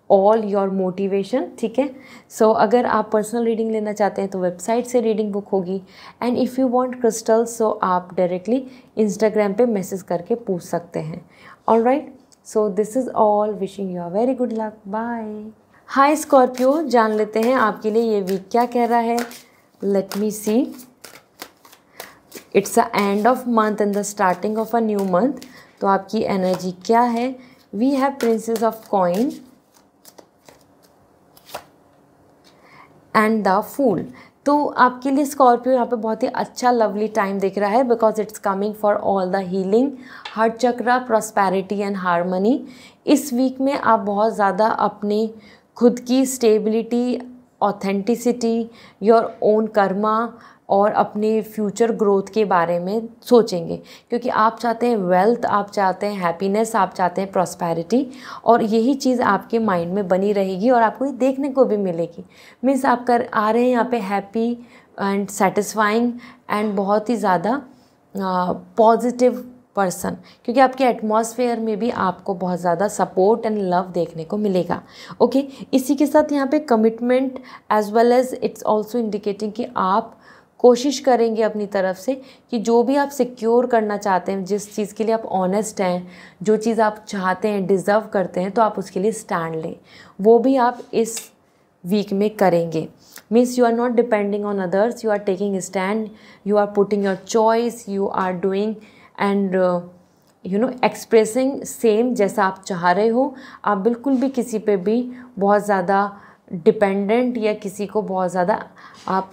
all your motivation. ठीक है, सो अगर आप पर्सनल रीडिंग लेना चाहते हैं तो वेबसाइट से रीडिंग बुक होगी। And if you want crystal so आप डायरेक्टली इंस्टाग्राम पे मैसेज करके पूछ सकते हैं। Alright, so this is all. Wishing you a very good luck. Bye. Hi Scorpio, जान लेते हैं आपके लिए ये वीक क्या कह रहा है। Let me see. It's a end of month and the starting of a new month. तो आपकी एनर्जी क्या है। We have princess of coin and the fool. तो आपके लिए स्कॉर्पियो यहाँ पे बहुत ही अच्छा लवली टाइम दिख रहा है, because it's coming for all the healing, heart chakra, prosperity and harmony. इस वीक में आप बहुत ज़्यादा अपनी खुद की stability, authenticity, your own Karma, और अपने फ्यूचर ग्रोथ के बारे में सोचेंगे, क्योंकि आप चाहते हैं वेल्थ, आप चाहते हैं हैप्पीनेस, आप चाहते हैं प्रॉस्पेरिटी, और यही चीज़ आपके माइंड में बनी रहेगी और आपको ये देखने को भी मिलेगी। मीन्स आप आ रहे हैं यहाँ पे हैप्पी एंड सेटिस्फाइंग एंड बहुत ही ज़्यादा पॉजिटिव पर्सन, क्योंकि आपके एटमॉस्फेयर में भी आपको बहुत ज़्यादा सपोर्ट एंड लव देखने को मिलेगा। ओके, इसी के साथ यहाँ पे commitment as well as it's also indicating कि आप कोशिश करेंगे अपनी तरफ से कि जो भी आप सिक्योर करना चाहते हैं, जिस चीज़ के लिए आप ऑनेस्ट हैं, जो चीज़ आप चाहते हैं, डिज़र्व करते हैं, तो आप उसके लिए स्टैंड लें, वो भी आप इस वीक में करेंगे। Means you are not depending on others, you are taking stand, you are putting your choice, you are doing and expressing same जैसा आप चाह रहे हो। आप बिल्कुल भी किसी पे भी बहुत ज़्यादा डिपेंडेंट या किसी को बहुत ज़्यादा आप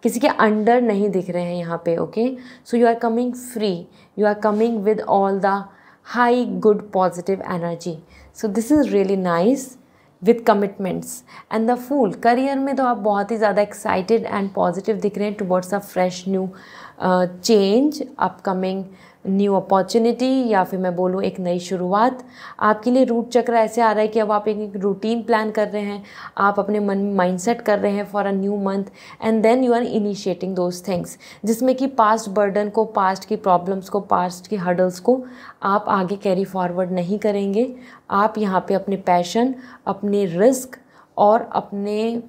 किसी के अंडर नहीं दिख रहे हैं यहाँ पे। Okay, so you are coming free, you are coming with all the high good positive energy, so this is really nice with commitments. And the fool, career में तो आप बहुत ही ज़्यादा एक्साइटेड एंड पॉजिटिव दिख रहे हैं towards a fresh new change, upcoming new opportunity, या फिर मैं बोलूँ एक नई शुरुआत। आपके लिए रूट चक्र ऐसे आ रहा है कि अब आप एक रूटीन प्लान कर रहे हैं, आप अपने मन में माइंडसेट कर रहे हैं for a new month, and then you are initiating those things, जिसमें कि पास्ट बर्डन को, पास्ट की प्रॉब्लम्स को, पास्ट की हर्डल्स को आप आगे कैरी फॉरवर्ड नहीं करेंगे। आप यहाँ पे अपने पैशन, अपने रिस्क और अपने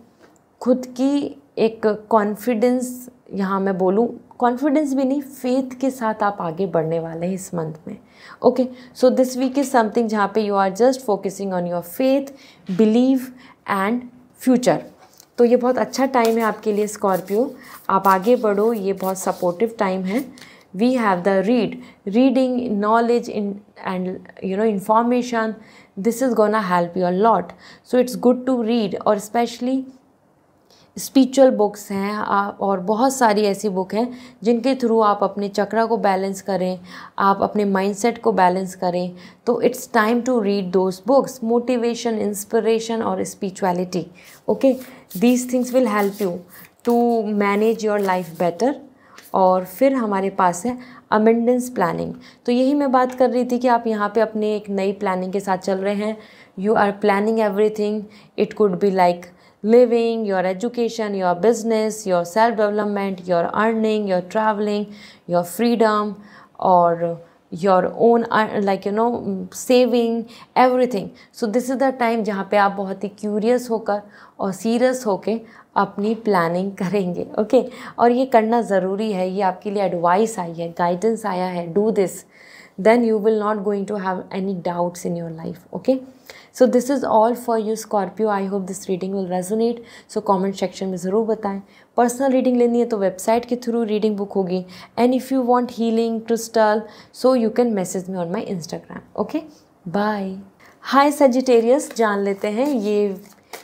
खुद की एक कॉन्फिडेंस, यहाँ मैं बोलूँ कॉन्फिडेंस भी नहीं, फेथ के साथ आप आगे बढ़ने वाले हैं इस मंथ में। Okay, so this week is something जहाँ पे you are just focusing on your faith, believe and future. तो ये बहुत अच्छा टाइम है आपके लिए स्कॉर्पियो, आप आगे बढ़ो, ये बहुत सपोर्टिव टाइम है। We have the reading knowledge in and information, this is gonna help you a lot, so it's good to read, और स्पेशली स्पिरिचुअल बुक्स हैं और बहुत सारी ऐसी बुक हैं जिनके थ्रू आप अपने चक्रा को बैलेंस करें, आप अपने माइंडसेट को बैलेंस करें। तो it's time to read those books, motivation, inspiration और spirituality. Okay, these things will help you to manage your life better. और फिर हमारे पास है अमेंडेंस प्लानिंग। तो यही मैं बात कर रही थी कि आप यहाँ पे अपने एक नई प्लानिंग के साथ चल रहे हैं। You are planning everything, it could be like living, your education, your business, your self-development, your earning, your traveling, your freedom, or your own saving, everything. So this is the time जहाँ पे आप बहुत ही curious होकर और serious होकर अपनी planning करेंगे। Okay, और ये करना ज़रूरी है, ये आपके लिए एडवाइस आई है, गाइडेंस आया है, do this, then you will not going to have any doubts in your life. Okay, so this is all for you Scorpio. I hope this reading will resonate. So comment section में ज़रूर बताएं। Personal reading लेनी है तो website के through reading book होगी, and if you want healing crystal so you can message me on my Instagram. Okay, bye. Hi Sagittarius, जान लेते हैं ये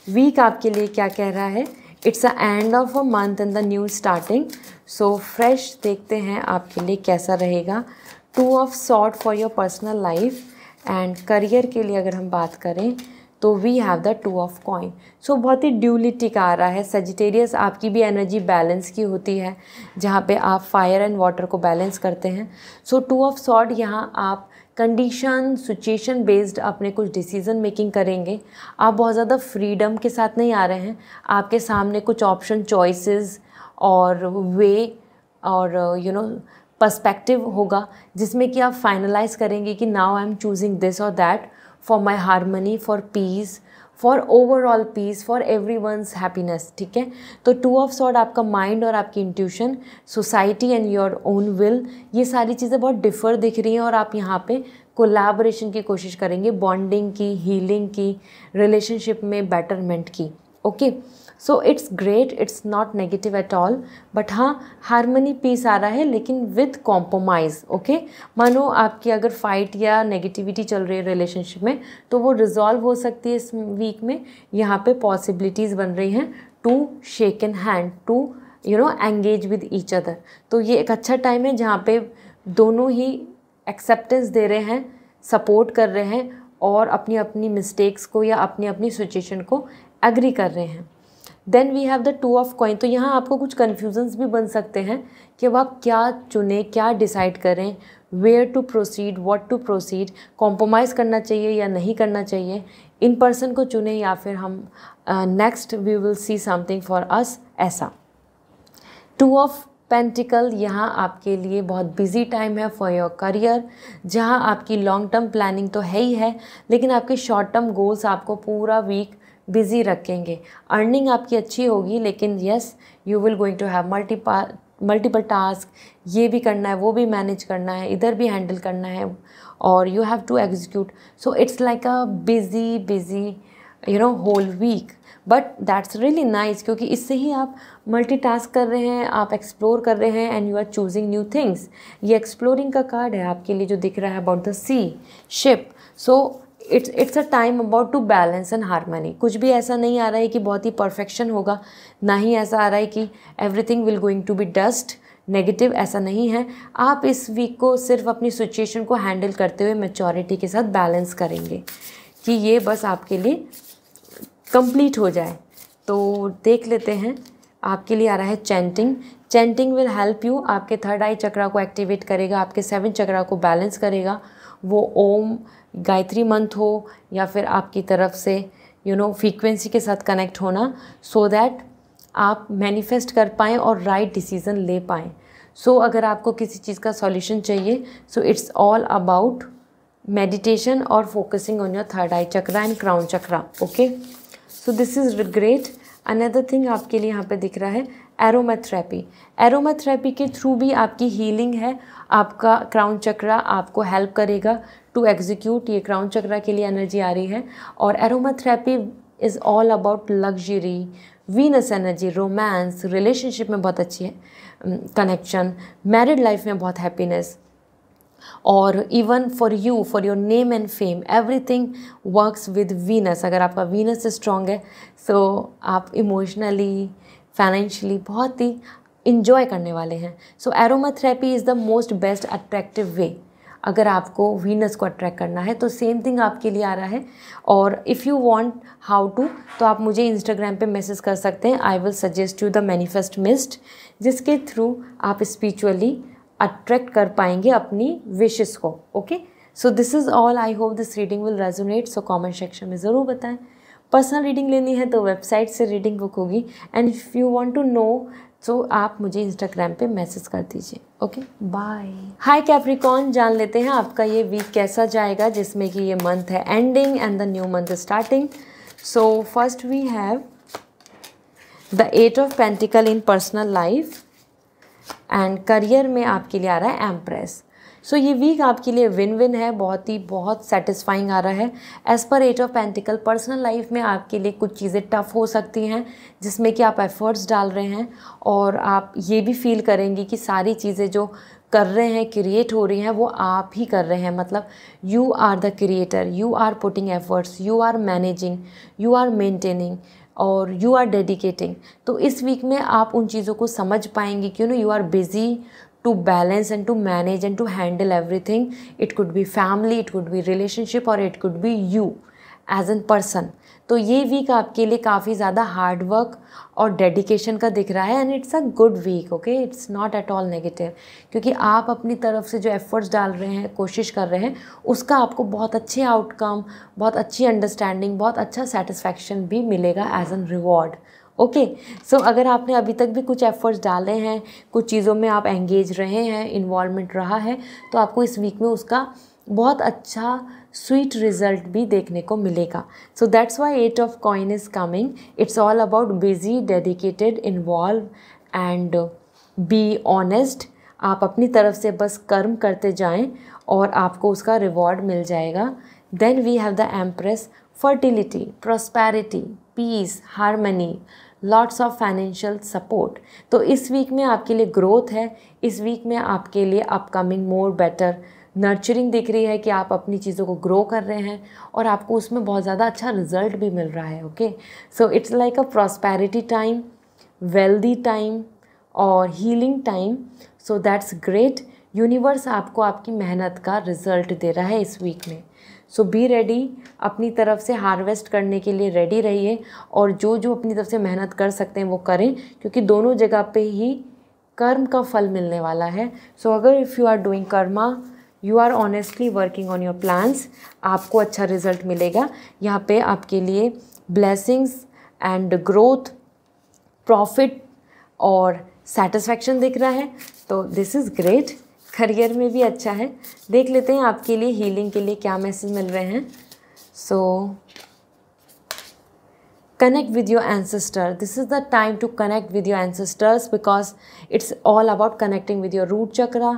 वीक आपके लिए क्या कह रहा है। It's a end of a month and the new starting, so fresh देखते हैं आपके लिए कैसा रहेगा। 2 of sword for your personal life, and career के लिए अगर हम बात करें तो we have the 2 of coin. So बहुत ही ड्यूलिटी का आ रहा है सजिटेरियस। आपकी भी एनर्जी बैलेंस की होती है, जहाँ पे आप फायर एंड वाटर को बैलेंस करते हैं। सो 2 ऑफ सॉर्ड, यहाँ आप कंडीशन सिचुएशन बेस्ड अपने कुछ डिसीज़न मेकिंग करेंगे। आप बहुत ज़्यादा फ्रीडम के साथ नहीं आ रहे हैं, आपके सामने कुछ ऑप्शन, चॉइसेस और वे और पर्सपेक्टिव होगा, जिसमें कि आप फाइनलाइज करेंगे कि now I am choosing this और that for my harmony, for peace, for overall peace, for everyone's happiness. ठीक है, तो 2 ऑफ सॉर्ड आपका माइंड और आपकी intuition, society and your own will, ये सारी चीज़ें बहुत डिफर दिख रही हैं, और आप यहाँ पे कोलैबोरेशन की कोशिश करेंगे, बॉन्डिंग की, हीलिंग की, रिलेशनशिप में बेटरमेंट की। Okay, so it's great, it's not negative at all, but हाँ हारमनी पीस आ रहा है, लेकिन विद कॉम्प्रोमाइज़। ओके, मानो आपकी अगर फाइट या नेगेटिविटी चल रही है रिलेशनशिप में, तो वो रिजॉल्व हो सकती है इस वीक में। यहाँ पे पॉसिबिलिटीज़ बन रही हैं to shake in hand, to engage with each other. तो ये एक अच्छा टाइम है जहाँ पे दोनों ही एक्सेप्टेंस दे रहे हैं, सपोर्ट कर रहे हैं, और अपनी अपनी मिस्टेक्स को या अपनी अपनी सिचुएशन को एग्री कर रहे हैं। Then we have the 2 of coin. तो यहाँ आपको कुछ कन्फ्यूजन्स भी बन सकते हैं कि अब आप क्या चुनें, क्या डिसाइड करें, where to proceed, what to proceed, compromise करना चाहिए या नहीं करना चाहिए, इन पर्सन को चुनें या फिर हम next we will see something for us, ऐसा। 2 ऑफ पेंटिकल, यहाँ आपके लिए बहुत बिजी टाइम है फॉर योर करियर, जहाँ आपकी लॉन्ग टर्म प्लानिंग तो है ही है, लेकिन आपके शॉर्ट टर्म गोल्स आपको पूरा वीक बिजी रखेंगे। अर्निंग आपकी अच्छी होगी, लेकिन yes you will going to have multiple task, ये भी करना है, वो भी मैनेज करना है, इधर भी हैंडल करना है, और you have to execute. So it's like a busy whole week, but that's really nice, क्योंकि इससे ही आप मल्टीटास्क कर रहे हैं, आप एक्सप्लोर कर रहे हैं and you are choosing new things. ये एक्सप्लोरिंग का कार्ड है आपके लिए जो दिख रहा है about the sea ship. So it's a time about to balance and harmony. कुछ भी ऐसा नहीं आ रहा है कि बहुत ही परफेक्शन होगा, ना ही ऐसा आ रहा है कि everything will going to be dust negative, ऐसा नहीं है। आप इस वीक को सिर्फ अपनी सिचुएशन को हैंडल करते हुए मैच्योरिटी के साथ बैलेंस करेंगे कि ये बस आपके लिए कंप्लीट हो जाए। तो देख लेते हैं, आपके लिए आ रहा है chanting. Chanting will help you, आपके 3rd आई चक्रा को एक्टिवेट करेगा, आपके 7th चक्रा को बैलेंस करेगा। वो ओम गायत्री मंत्र हो या फिर आपकी तरफ से फ्रीक्वेंसी के साथ कनेक्ट होना, सो दैट आप मैनिफेस्ट कर पाएँ और राइट डिसीज़न ले पाएँ। सो अगर आपको किसी चीज़ का सॉल्यूशन चाहिए, so it's all about meditation और focusing on your 3rd eye chakra and crown chakra. Okay, so this is great. Another thing आपके लिए यहाँ पे दिख रहा है एरोमाथेरेपी। एरोमाथेरेपी के थ्रू भी आपकी हीलिंग है। आपका क्राउन चक्रा आपको हेल्प करेगा टू एग्जीक्यूट, ये क्राउन चक्रा के लिए एनर्जी आ रही है। और aromatherapy is all about luxury, Venus energy, romance, relationship में बहुत अच्छी है कनेक्शन, मैरिड लाइफ में बहुत हैप्पीनेस, और even for you, for your name and fame, everything works with Venus. अगर आपका वीनस स्ट्रॉन्ग है, सो आप इमोशनली, फाइनेंशियली बहुत ही इंजॉय करने वाले हैं। So aromatherapy is the most best attractive way. अगर आपको वीनस को अट्रैक्ट करना है तो सेम थिंग आपके लिए आ रहा है। और if you want how to, तो आप मुझे इंस्टाग्राम पे मैसेज कर सकते हैं। I will suggest you the manifest mist, जिसके थ्रू आप स्पिरिचुअली अट्रैक्ट कर पाएंगे अपनी विशेस को। Okay, so this is all. I hope this reading will resonate. So comment section में ज़रूर बताएं। पर्सनल रीडिंग लेनी है तो वेबसाइट से रीडिंग बुक होगी, and if you want to know तो आप मुझे इंस्टाग्राम पे मैसेज कर दीजिए। Okay, bye. हाय कैप्रिकॉर्न, जान लेते हैं आपका ये वीक कैसा जाएगा, जिसमें कि ये मंथ है ending and the new month starting. So first we have the 8 of pentacle in personal life, and career में आपके लिए आ रहा है एम्प्रेस। सो ये वीक आपके लिए विन विन है, बहुत सेटिस्फाइंग आ रहा है। As per 8 of pentacle, personal life में आपके लिए कुछ चीज़ें टफ हो सकती हैं, जिसमें कि आप एफर्ट्स डाल रहे हैं और आप ये भी फील करेंगे कि सारी चीज़ें जो कर रहे हैं, क्रिएट हो रही हैं, वो आप ही कर रहे हैं। मतलब you are the creator, you are putting efforts, you are managing, you are maintaining और यू आर डेडिकेटिंग। तो इस वीक में आप उन चीज़ों को समझ पाएंगे कि you are busy to balance and to manage and to handle everything. It could be family, it could be relationship, or it could be you as a person. तो ये वीक आपके लिए काफ़ी ज़्यादा हार्ड वर्क और dedication का दिख रहा है, and it's a good week. Okay, it's not at all negative, क्योंकि आप अपनी तरफ से जो एफर्ट्स डाल रहे हैं, कोशिश कर रहे हैं, उसका आपको बहुत अच्छे आउटकम, बहुत अच्छी अंडरस्टैंडिंग, बहुत अच्छा सेटिस्फैक्शन भी मिलेगा एज एन रिवॉर्ड। ओके, सो अगर आपने अभी तक भी कुछ एफर्ट्स डाले हैं, कुछ चीज़ों में आप एंगेज रहे हैं, इन्वॉल्वमेंट रहा है, तो आपको इस वीक में उसका बहुत अच्छा स्वीट रिजल्ट भी देखने को मिलेगा। So that's why 8 of coin is coming. It's all about busy, dedicated, involve and be honest. आप अपनी तरफ से बस कर्म करते जाएं और आपको उसका रिवॉर्ड मिल जाएगा। Then we have the empress, fertility, prosperity, peace, harmony, lots of financial support. तो इस वीक में आपके लिए ग्रोथ है। इस वीक में आपके लिए अपकमिंग मोर बेटर नर्चरिंग दिख रही है कि आप अपनी चीज़ों को ग्रो कर रहे हैं और आपको उसमें बहुत ज़्यादा अच्छा रिजल्ट भी मिल रहा है। Okay, so it's like a prosperity time, wealthy time और healing time. So that's great. Universe आपको आपकी मेहनत का रिजल्ट दे रहा है इस वीक में। सो बी रेडी, अपनी तरफ से हार्वेस्ट करने के लिए रेडी रहिए, और जो जो अपनी तरफ से मेहनत कर सकते हैं वो करें, क्योंकि दोनों जगह पे ही कर्म का फल मिलने वाला है। सो अगर if you are doing karma, you are honestly working on your plans, आपको अच्छा रिजल्ट मिलेगा। यहाँ पे आपके लिए ब्लेसिंग्स एंड ग्रोथ, प्रॉफिट और सेटिस्फैक्शन दिख रहा है, तो दिस इज़ ग्रेट। करियर में भी अच्छा है। देख लेते हैं आपके लिए हीलिंग के लिए क्या मैसेज मिल रहे हैं। सो connect with your ancestor. This is the time to connect with your ancestors, because it's all about connecting with your root chakra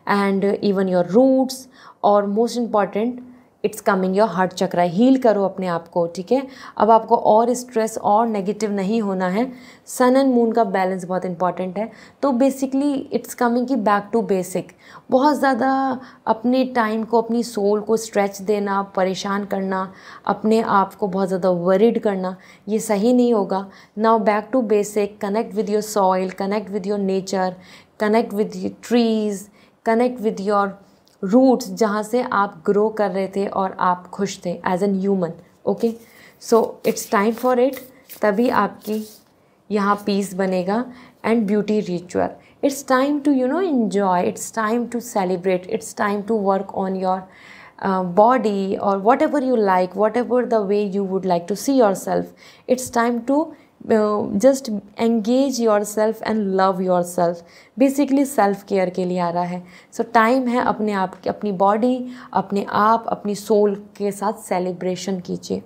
and even your roots, or most important it's coming your heart chakra. Heal करो अपने आप को, ठीक है। अब आपको और stress और नेगेटिव नहीं होना है। सन एंड मून का बैलेंस बहुत इंपॉर्टेंट है। तो बेसिकली इट्स कमिंग की बैक टू बेसिक। बहुत ज़्यादा अपने टाइम को, अपनी सोल को स्ट्रेच देना, परेशान करना, अपने आप को बहुत ज़्यादा वरीड करना, ये सही नहीं होगा। Now back to basic, connect with your soil, connect with your nature, connect with your trees, connect with your roots, जहाँ से आप ग्रो कर रहे थे और आप खुश थे as an human. Okay, so it's time for it. तभी आपकी यहाँ पीस बनेगा and beauty ritual. It's time to enjoy, it's time to celebrate, it's time to work on your body or whatever you like, whatever the way you would like to see yourself. It's time to just engage yourself and love yourself. Basically self care के लिए आ रहा है। सो time है अपने आप, अपनी body, अपने आप, अपनी सोल के साथ सेलिब्रेशन कीजिए।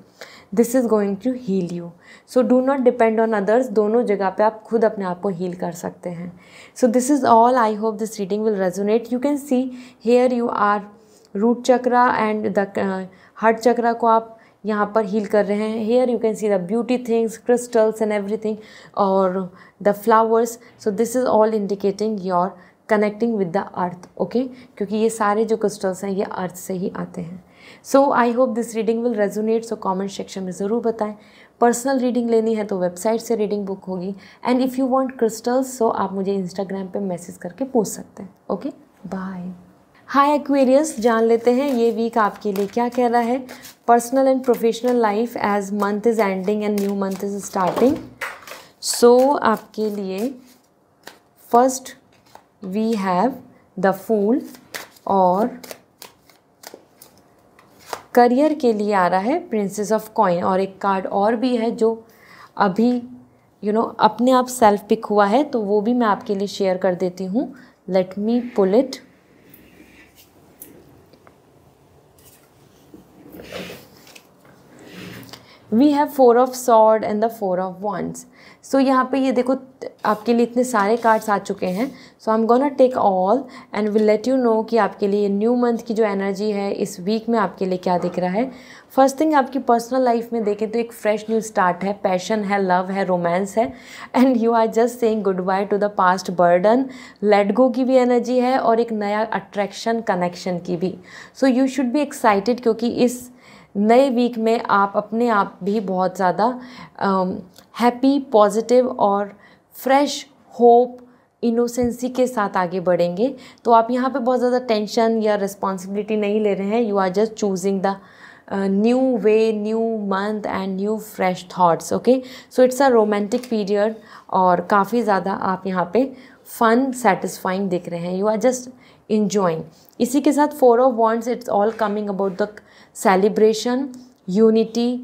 This is going to heal you. So do not depend on others. दोनों जगह पे आप खुद अपने आप को हील कर सकते हैं। So this is all. I hope this reading will resonate. You can see here you are root chakra and the heart chakra को आप यहाँ पर हील कर रहे हैं। Here you can see the beauty things, crystals and everything, और the flowers. So this is all indicating your connecting with the earth. Okay, क्योंकि ये सारे जो क्रिस्टल्स हैं ये अर्थ से ही आते हैं। So I hope this reading will resonate. So comment section में ज़रूर बताएं। पर्सनल रीडिंग लेनी है तो वेबसाइट से रीडिंग बुक होगी। And if you want crystals, so आप मुझे इंस्टाग्राम पे मैसेज करके पूछ सकते हैं। Okay, bye. हाय एक्वेरियस, जान लेते हैं ये वीक आपके लिए क्या कह रहा है। Personal and professional life, as month is ending and new month is starting. So आपके लिए first we have the fool, और करियर के लिए आ रहा है प्रिंसेस ऑफ कॉइन, और एक कार्ड और भी है जो अभी अपने आप सेल्फ पिक हुआ है, तो वो भी मैं आपके लिए शेयर कर देती हूँ। Let me pull it. We have 4 of sword and the 4 of wands. So यहाँ पे ये देखो आपके लिए इतने सारे कार्ड्स आ चुके हैं। So I am gonna take all and will let you know कि आपके लिए न्यू मंथ की जो एनर्जी है इस वीक में आपके लिए क्या दिख रहा है। फर्स्ट थिंग, आपकी पर्सनल लाइफ में देखें तो एक फ्रेश न्यू स्टार्ट है, पैशन है, लव है, रोमांस है, and you are just saying good bye to the past burden. Let go की भी एनर्जी है और एक नया अट्रैक्शन, कनेक्शन की भी। So you should be excited, क्योंकि इस नए वीक में आप अपने आप भी बहुत ज़्यादा हैप्पी, पॉजिटिव और फ्रेश होप, इनोसेंसी के साथ आगे बढ़ेंगे। तो आप यहाँ पे बहुत ज़्यादा टेंशन या रिस्पॉन्सिबिलिटी नहीं ले रहे हैं। You are just choosing the new way, new month and new fresh thoughts. Okay, so it's a romantic period, और काफ़ी ज़्यादा आप यहाँ पे फन, सेटिस्फाइंग दिख रहे हैं। You are just enjoying. इसी के साथ 4 of wands, it's all coming about the celebration, unity,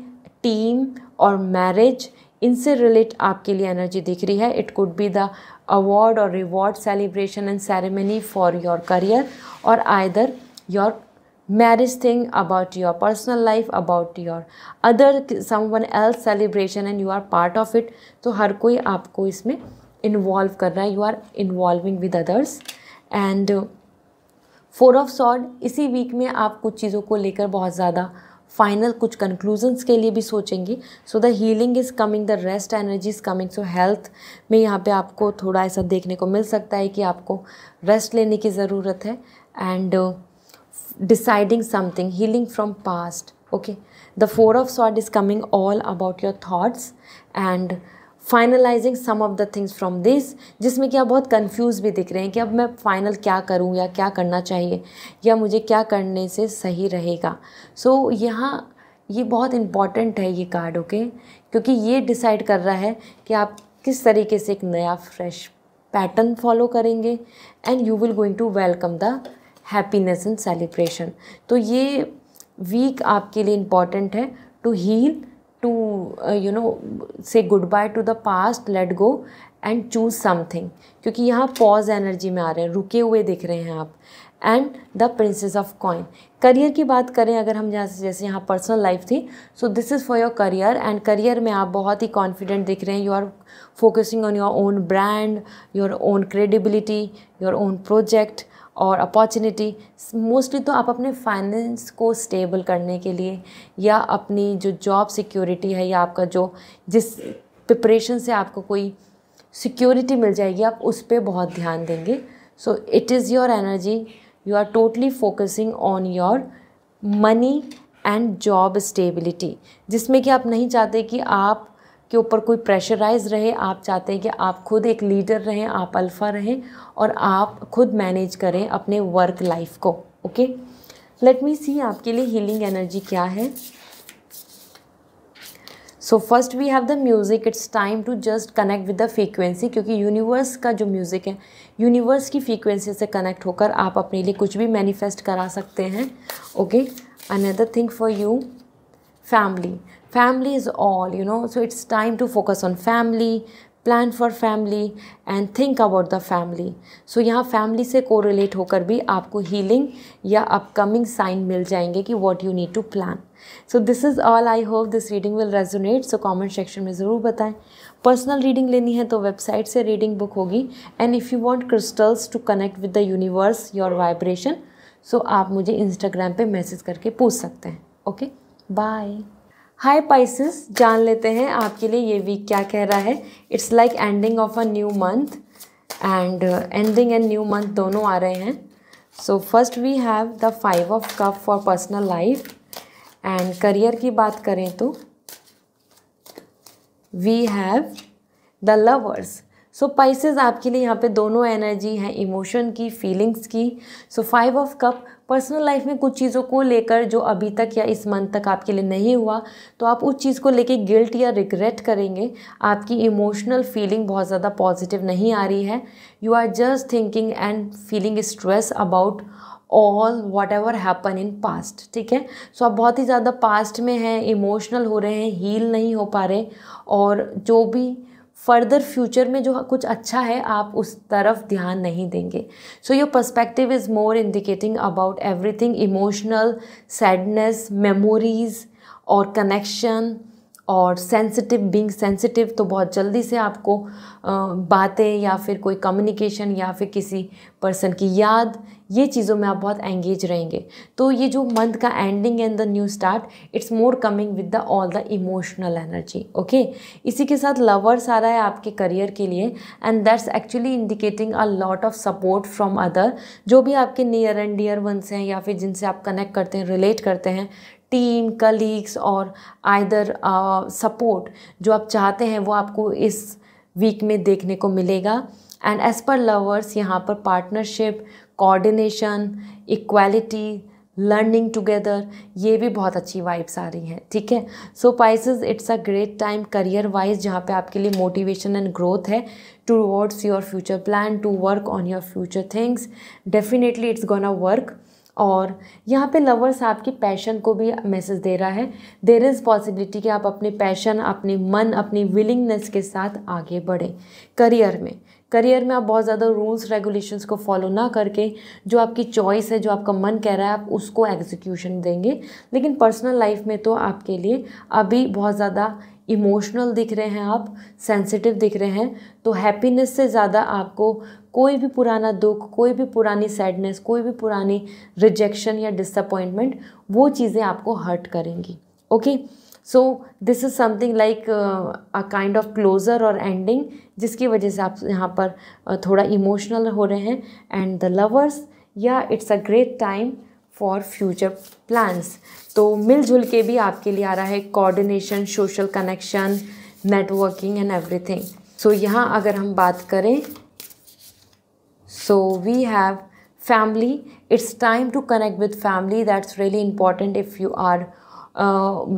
team और मैरिज। इनसे रिलेट आपके लिए एनर्जी दिख रही है। It could be the award और reward celebration and ceremony for your career, और either your marriage thing, about your personal life, about your other someone else celebration, and you are part of it. तो हर कोई आपको इसमें involve कर रहा है। You are involving with others. And 4 of sword, इसी वीक में आप कुछ चीज़ों को लेकर बहुत ज़्यादा फाइनल कुछ कंक्लूजन्स के लिए भी सोचेंगे। So the healing is coming, the rest energy is coming. So health में यहाँ पे आपको थोड़ा ऐसा देखने को मिल सकता है कि आपको रेस्ट लेने की ज़रूरत है। And deciding something, healing from past. Okay, the 4 of sword is coming all about your thoughts, and finalising some of the things from this, जिसमें कि आप बहुत कंफ्यूज भी दिख रहे हैं कि अब मैं फाइनल क्या करूं या क्या करना चाहिए या मुझे क्या करने से सही रहेगा। सो यहाँ ये बहुत इम्पॉर्टेंट है ये कार्ड, ओके, क्योंकि ये डिसाइड कर रहा है कि आप किस तरीके से एक नया फ्रेश पैटर्न फॉलो करेंगे and you will going to welcome the happiness and celebration. तो ये वीक आपके लिए इम्पॉर्टेंट है to heal, to say good bye to the past, let go and choose something, क्योंकि यहाँ पॉज एनर्जी में आ रहे हैं, रुके हुए दिख रहे हैं आप। And the princess of coin. Career की बात करें अगर हम जैसे यहाँ पर्सनल लाइफ थी, so this is for your career, and career में आप बहुत ही कॉन्फिडेंट दिख रहे हैं। You are focusing on your own brand, your own credibility, your own project और अपॉर्चुनिटी। मोस्टली तो आप अपने फाइनेंस को स्टेबल करने के लिए या अपनी जो जॉब सिक्योरिटी है या आपका जो जिस प्रिपरेशन से आपको कोई सिक्योरिटी मिल जाएगी, आप उस पर बहुत ध्यान देंगे। So it is your energy, you are totally focusing on your money and job stability, जिसमें कि आप नहीं चाहते कि आप के ऊपर कोई प्रेशराइज रहे। आप चाहते हैं कि आप खुद एक लीडर रहें, आप अल्फ़ा रहें और आप खुद मैनेज करें अपने वर्क लाइफ को। ओके, लेट मी सी आपके लिए हीलिंग एनर्जी क्या है। So first we have the music, it's time to just connect with the frequency, क्योंकि यूनिवर्स का जो म्यूज़िक है, यूनिवर्स की फ्रीक्वेंसी से कनेक्ट होकर आप अपने लिए कुछ भी मैनिफेस्ट करा सकते हैं। Okay, another thing for you, family is all, so it's time to focus on family, plan for family and think about the family. So यहाँ family से कोरिलेट होकर भी आपको healing या upcoming sign मिल जाएंगे कि what you need to plan. So this is all, I hope this reading will resonate. So comment section में ज़रूर बताएं। पर्सनल रीडिंग लेनी है तो वेबसाइट से रीडिंग बुक होगी, and if you want crystals to connect with the universe, your vibration, so आप मुझे इंस्टाग्राम पे मैसेज करके पूछ सकते हैं। Okay, bye. हाय पाइसेस, जान लेते हैं आपके लिए ये वीक क्या कह रहा है। It's like ending of a new month, and ending and new month दोनों आ रहे हैं। So first we have the 5 of cup for personal life, and career की बात करें तो we have the lovers. So Pisces आपके लिए यहाँ पे दोनों एनर्जी है, इमोशन की, फीलिंग्स की। सो 5 ऑफ कप, पर्सनल लाइफ में कुछ चीज़ों को लेकर जो अभी तक या इस मंथ तक आपके लिए नहीं हुआ, तो आप उस चीज़ को लेके गिल्ट या रिग्रेट करेंगे। आपकी इमोशनल फीलिंग बहुत ज़्यादा पॉजिटिव नहीं आ रही है। You are just thinking and feeling stress about all whatever happen in past, ठीक है। सो आप बहुत ही ज़्यादा पास्ट में हैं, इमोशनल हो रहे हैं, हील नहीं हो पा रहे, और जो भी फर्दर फ्यूचर में जो कुछ अच्छा है आप उस तरफ ध्यान नहीं देंगे। So your perspective is more indicating about everything, emotional, sadness, memories और कनेक्शन और सेंसिटिव, बीइंग सेंसिटिव। तो बहुत जल्दी से आपको बातें या फिर कोई कम्युनिकेशन या फिर किसी पर्सन की याद, ये चीज़ों में आप बहुत एंगेज रहेंगे। तो ये जो मंथ का ending and the new start, it's more coming with the all the emotional energy. Okay, इसी के साथ लवर्स आ रहा है आपके करियर के लिए, and that's actually indicating a lot of support from other, जो भी आपके नियर एंड डियर वंस हैं या फिर जिनसे आप कनेक्ट करते हैं, रिलेट करते हैं, टीम, कलीग्स और आइदर सपोर्ट जो आप चाहते हैं वो आपको इस वीक में देखने को मिलेगा। एंड एज पर लवर्स यहाँ पर partnership, coordination, equality, learning together, ये भी बहुत अच्छी वाइब्स आ रही हैं, ठीक है। So Pisces, it's a great time career wise, जहाँ पे आपके लिए मोटिवेशन एंड ग्रोथ है towards your future plan, to work on your future things. Definitely it's gonna work. और यहाँ पे लवर्स आपकी पैशन को भी मैसेज दे रहा है। देयर इज़ पॉसिबिलिटी कि आप अपने पैशन, अपने मन, अपनी विलिंगनेस के साथ आगे बढ़ें। करियर में आप बहुत ज़्यादा रूल्स रेगुलेशंस को फॉलो ना करके जो आपकी चॉइस है, जो आपका मन कह रहा है, आप उसको एग्जीक्यूशन देंगे। लेकिन पर्सनल लाइफ में तो आपके लिए अभी बहुत ज़्यादा इमोशनल दिख रहे हैं, आप सेंसिटिव दिख रहे हैं। तो हैप्पीनेस से ज़्यादा आपको कोई भी पुराना दुख, कोई भी पुरानी सैडनेस, कोई भी पुरानी रिजेक्शन या डिसअपॉइंटमेंट, वो चीज़ें आपको हर्ट करेंगी। Okay, so this is something like a kind of closure और एंडिंग, जिसकी वजह से आप यहाँ पर थोड़ा इमोशनल हो रहे हैं। एंड द लवर्स, या it's a great time for future plans. तो मिलजुल के भी आपके लिए आ रहा है coordination, social connection, networking and everything. So यहाँ अगर हम बात करें, so we have family. It's time to connect with family. That's really important if you are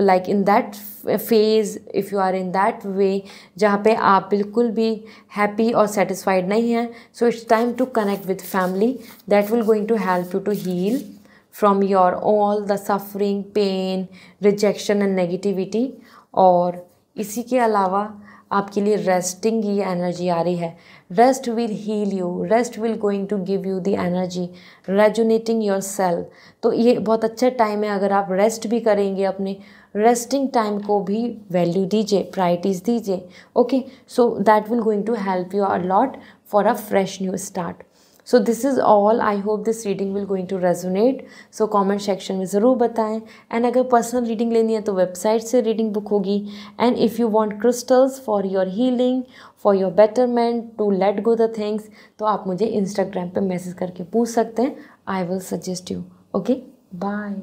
like in that phase, if you are in that way जहाँ पे आप बिल्कुल भी happy और satisfied नहीं हैं. So it's time to connect with family. That will going to help you to heal from your all the suffering, pain, rejection and negativity. और इसी के अलावा आपके लिए रेस्टिंग की एनर्जी आ रही है. Rest will heal you, rest will going to give you the energy, rejuvenating your cell. तो ये बहुत अच्छा टाइम है. अगर आप रेस्ट भी करेंगे, अपने रेस्टिंग टाइम को भी वैल्यू दीजिए, प्रायोरिटीज़ दीजिए. Okay, so that will going to help you a lot for a fresh new start. So this is all. I hope this reading will going to resonate. So comment section में ज़रूर बताएं. And अगर personal reading लेनी है तो website से reading book होगी. And if you want crystals for your healing, for your betterment, to let go the things, तो आप मुझे इंस्टाग्राम पे मैसेज करके पूछ सकते हैं. I will suggest you. Okay, bye.